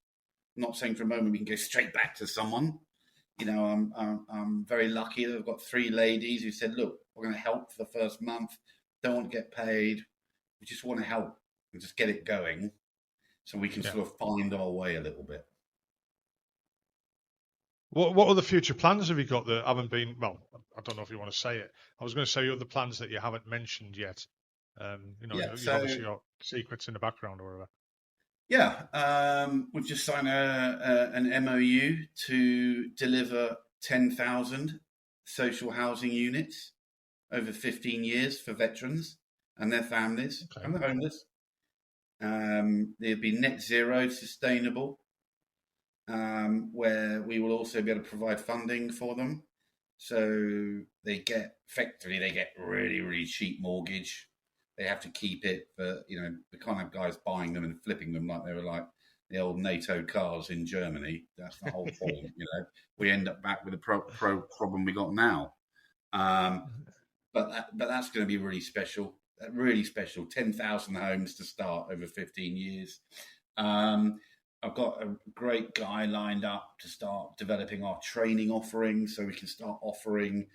I'm not saying for a moment we can go straight back to someone. I'm very lucky that I've got 3 ladies who said, look, we're going to help for the first month. Don't want to get paid. We just want to help and just get it going so we can sort of find our way a little bit. What other future plans have you got that haven't been, well, I don't know if you want to say it. I was going to say other plans that you haven't mentioned yet. You've obviously got secrets in the background or whatever. Yeah, we've just signed an MOU to deliver 10,000 social housing units over 15 years for veterans and their families and the homeless. They'll be net zero sustainable, where we will also be able to provide funding for them. So they get really, really cheap mortgage. They have to keep it for, the kind of guys buying them and flipping them like they were like the old NATO cars in Germany. That's the whole point, We end up back with the problem we got now. But that's going to be really special. 10,000 homes to start over 15 years. I've got a great guy lined up to start developing our training offerings so we can start offering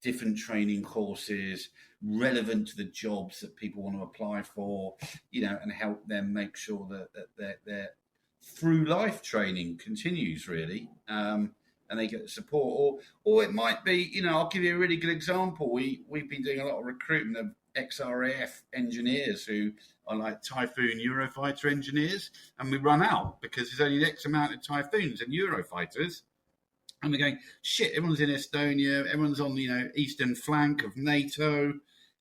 different training courses relevant to the jobs that people want to apply for, and help them make sure that their through life training continues really, and they get the support. Or it might be, I'll give you a really good example. We've been doing a lot of recruitment of ex-RAF engineers who are like Typhoon Eurofighter engineers, and we run out because there's only X amount of Typhoons and Eurofighters. And we're going, shit, everyone's in Estonia, everyone's on the eastern flank of NATO,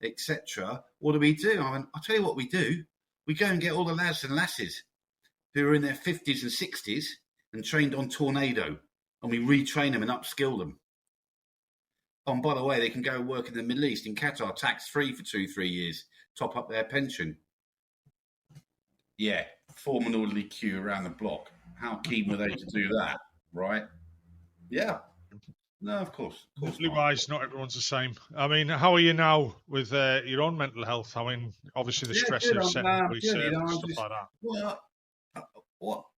etc. What do we do? I'll tell you what we do. We go and get all the lads and lasses who are in their 50s and 60s and trained on Tornado, and we retrain them and upskill them. Oh, and by the way, they can go work in the Middle East, in Qatar, tax-free for 2-3 years, top up their pension. Yeah, form an orderly queue around the block. How keen were they to do that, right? Yeah. No, of course. Wise, not everyone's the same. I mean, how are you now with your own mental health? I mean, obviously the stress of setting research and stuff like that. Well,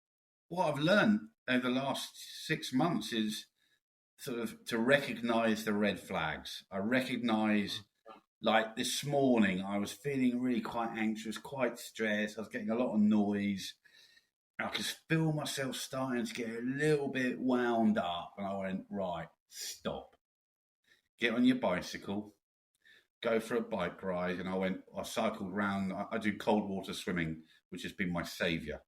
what I've learned over the last 6 months is sort of to recognise the red flags. I recognise, like this morning, I was feeling really quite anxious, quite stressed. I was getting a lot of noise. I could feel myself starting to get a little bit wound up, and I went, right, stop. Get on your bicycle, go for a bike ride. And I cycled around. I do cold water swimming, which has been my saviour.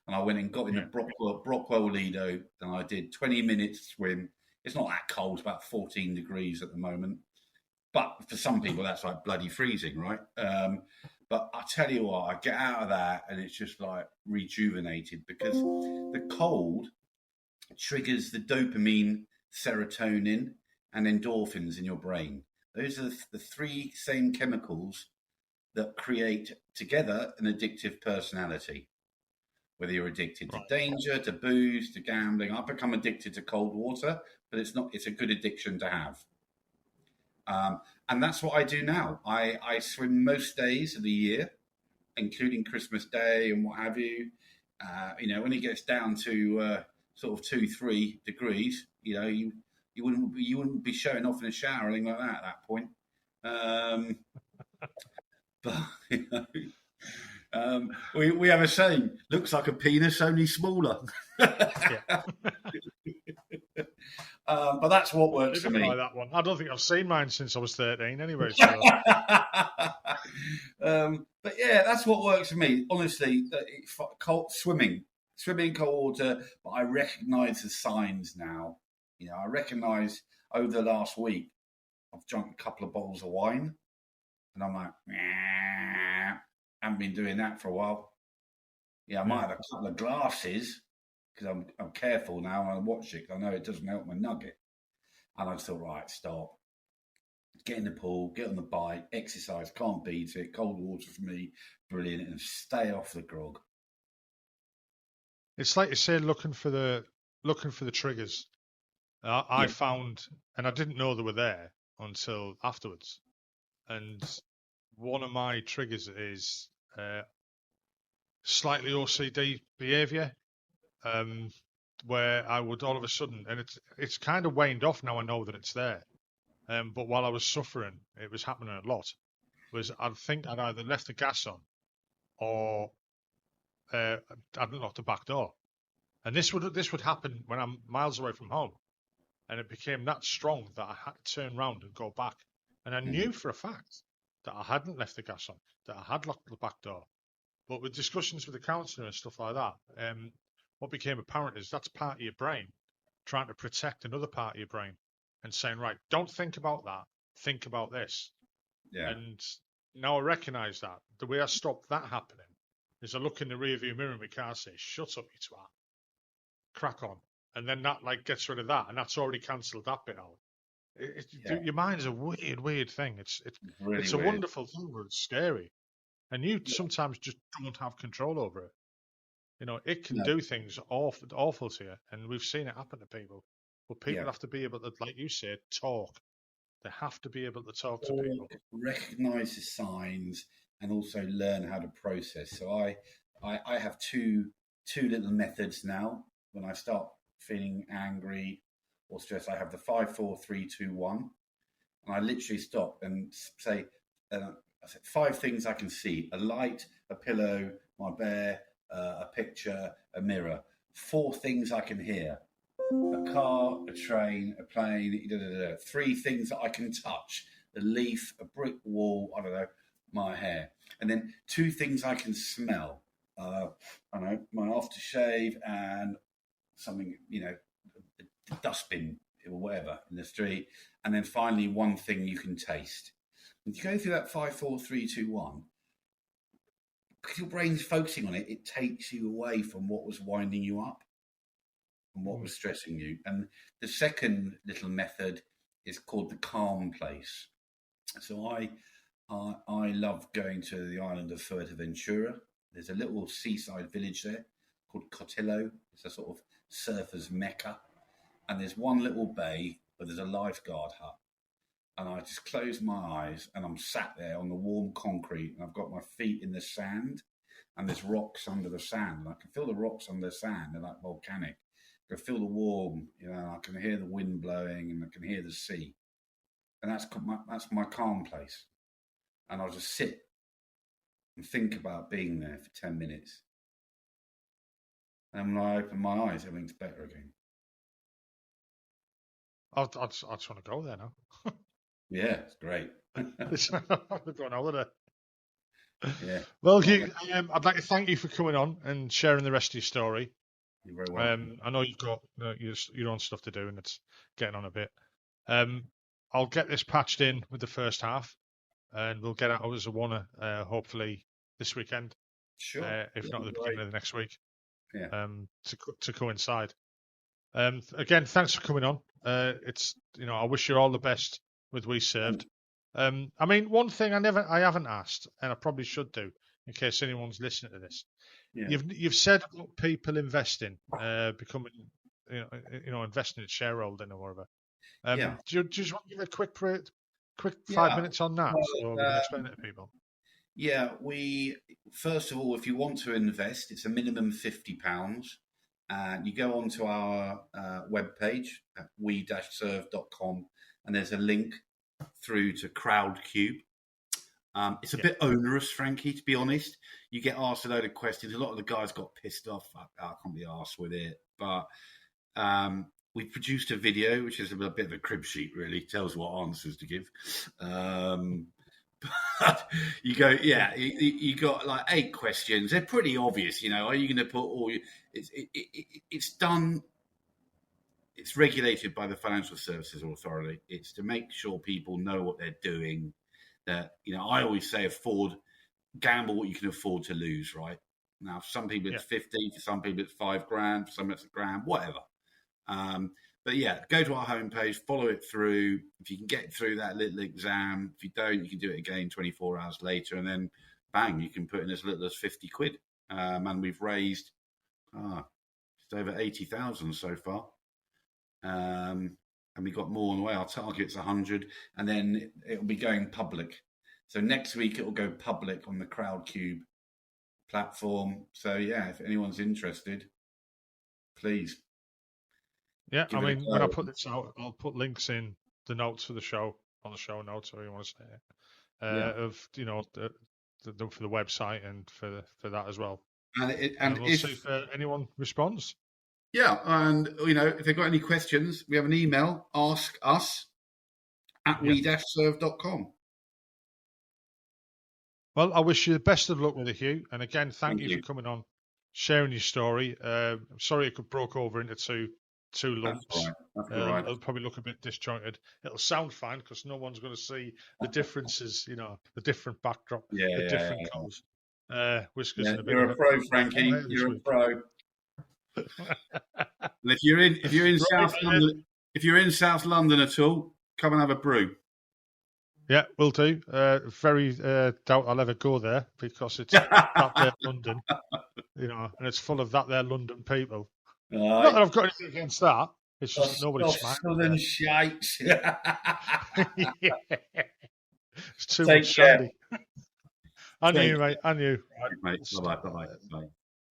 And I went and got in the Brockwell Lido, and I did 20 minutes swim. It's not that cold, it's about 14 degrees at the moment. But for some people, that's like bloody freezing, right? But I tell you what, I get out of that and it's just like rejuvenated, because the cold triggers the dopamine, serotonin, and endorphins in your brain. Those are the three same chemicals that create together an addictive personality. Whether you're addicted to danger, to booze, to gambling. I've become addicted to cold water, but it's a good addiction to have. And that's what I do now. I swim most days of the year, including Christmas Day and what have you. When it gets down to sort of 2-3 degrees, you wouldn't be showing off in a shower or anything like that at that point. But we have a saying: looks like a penis, only smaller. But that's what works for me. Like that one. I don't think I've seen mine since I was 13 anyway. So. But yeah, that's what works for me. Honestly, swimming in cold water, but I recognise the signs now. I recognise over the last week, I've drunk a couple of bottles of wine, and I'm like, I haven't been doing that for a while. I might have a couple of glasses, because I'm careful now and I watch it because I know it doesn't help my nugget. And I just thought, right, stop. Get in the pool, get on the bike, exercise, can't beat it. Cold water for me, brilliant, and stay off the grog. It's like you say, looking for the triggers. I found, and I didn't know they were there until afterwards. And one of my triggers is slightly OCD behaviour. Where I would all of a sudden, and it's kind of waned off now. I know that it's there, but while I was suffering, it was happening a lot. I'd think I'd either left the gas on, or I'd locked the back door, and this would happen when I'm miles away from home, and it became that strong that I had to turn round and go back, and I knew for a fact that I hadn't left the gas on, that I had locked the back door, but with discussions with the counsellor and stuff like that. What became apparent is that's part of your brain trying to protect another part of your brain and saying, right, don't think about that. Think about this. Yeah. And now I recognise that. The way I stopped that happening is I look in the rearview mirror in my car and say, shut up, you twat. Crack on. And then that gets rid of that. And that's already cancelled that bit out. Your mind's a weird thing. It's really a wonderful thing, but it's scary. And you sometimes just don't have control over it. It can do things awful to you, and we've seen it happen to people. But people have to be able to, like you said, talk. They have to be able to talk to people. Recognise the signs and also learn how to process. So I have two little methods now. When I start feeling angry or stressed, I have the 5, 4, 3, 2, 1. And I literally stop and say, I said 5 things I can see: a light, a pillow, my bear, a picture, a mirror. 4 things I can hear: a car, a train, a plane. 3 things that I can touch: a leaf, a brick wall, I don't know, my hair. And then 2 things I can smell: I don't know, my aftershave and something, the dustbin or whatever in the street. And then finally 1 thing you can taste. If you go through that 5, 4, 3, 2, 1, because your brain's focusing on it, it takes you away from what was winding you up and what was stressing you. And the second little method is called the calm place. So I love going to the island of Fuerteventura. There's a little seaside village there called Cotillo. It's a sort of surfer's mecca. And there's one little bay where there's a lifeguard hut. And I just close my eyes and I'm sat there on the warm concrete and I've got my feet in the sand and there's rocks under the sand. And I can feel the rocks under the sand. They're like volcanic. I can feel the warm, I can hear the wind blowing and I can hear the sea. And that's my calm place. And I'll just sit and think about being there for 10 minutes. And when I open my eyes, everything's better again. I just want to go there now. Yeah, it's great. I'm going on holiday. Yeah. Well, Hugh, I'd like to thank you for coming on and sharing the rest of your story. You're very welcome. I know you've got your own stuff to do, and it's getting on a bit. I'll get this patched in with the first half, and we'll get out as a one, hopefully this weekend. Sure. If not at the beginning of the next week. Yeah. To coincide. Again, thanks for coming on. It's I wish you all the best with We Served. I mean, one thing I haven't asked, and I probably should do, in case anyone's listening to this. Yeah. You've said about people investing, becoming, investing in shareholding or whatever. Yeah. Do you just want to give a quick 5 minutes on that, so we can explain it to people? Yeah, first of all, if you want to invest, it's a minimum £50. And you go onto our webpage at we-serve.com, and there's a link through to Crowdcube. It's a bit onerous, Frankie, to be honest. You get asked a load of questions. A lot of the guys got pissed off. I can't be arsed with it. But we produced a video, which is a bit of a crib sheet, really. Tells what answers to give. But you go, you got like 8 questions. They're pretty obvious, Are you going to put all your... It's done... It's regulated by the Financial Services Authority. It's to make sure people know what they're doing. That I always say, gamble what you can afford to lose. Right now, for some people it's 50, for some people it's $5,000, for some it's $1,000, whatever. But go to our homepage, follow it through. If you can get through that little exam, if you don't, you can do it again 24 hours later, and then bang, you can put in as little as 50 quid. And we've raised just over 80,000 so far. And we've got more on the way. Our target's 100, and then it'll be going public. So next week it will go public on the Crowdcube platform. So if anyone's interested, please. Yeah, I mean, when I put this out, I'll put links in the notes for the show, on the show notes, or you want to say it, of for the website and for that as well. And we'll see if anyone responds. Yeah, and if they've got any questions, we have an email, ask us at we-serve.com. Well, I wish you the best of luck with it, Hugh. And again, thank you for coming on, sharing your story. I'm sorry it broke over into two lumps. That's all right. It'll probably look a bit disjointed. It'll sound fine because no one's going to see the differences, the different backdrop, the different colours. Whiskers and a bit. You're a pro, Frankie. You're a pro. And if you're in South London, if you're in South London at all, come and have a brew. Yeah, will do. Very doubt I'll ever go there because it's that there London, and it's full of that there London people. Not that I've got anything against that. It's just nobody's smart. Southern shites. It's too much sandy. And you, mate. And you. Right. Mate. Bye-bye.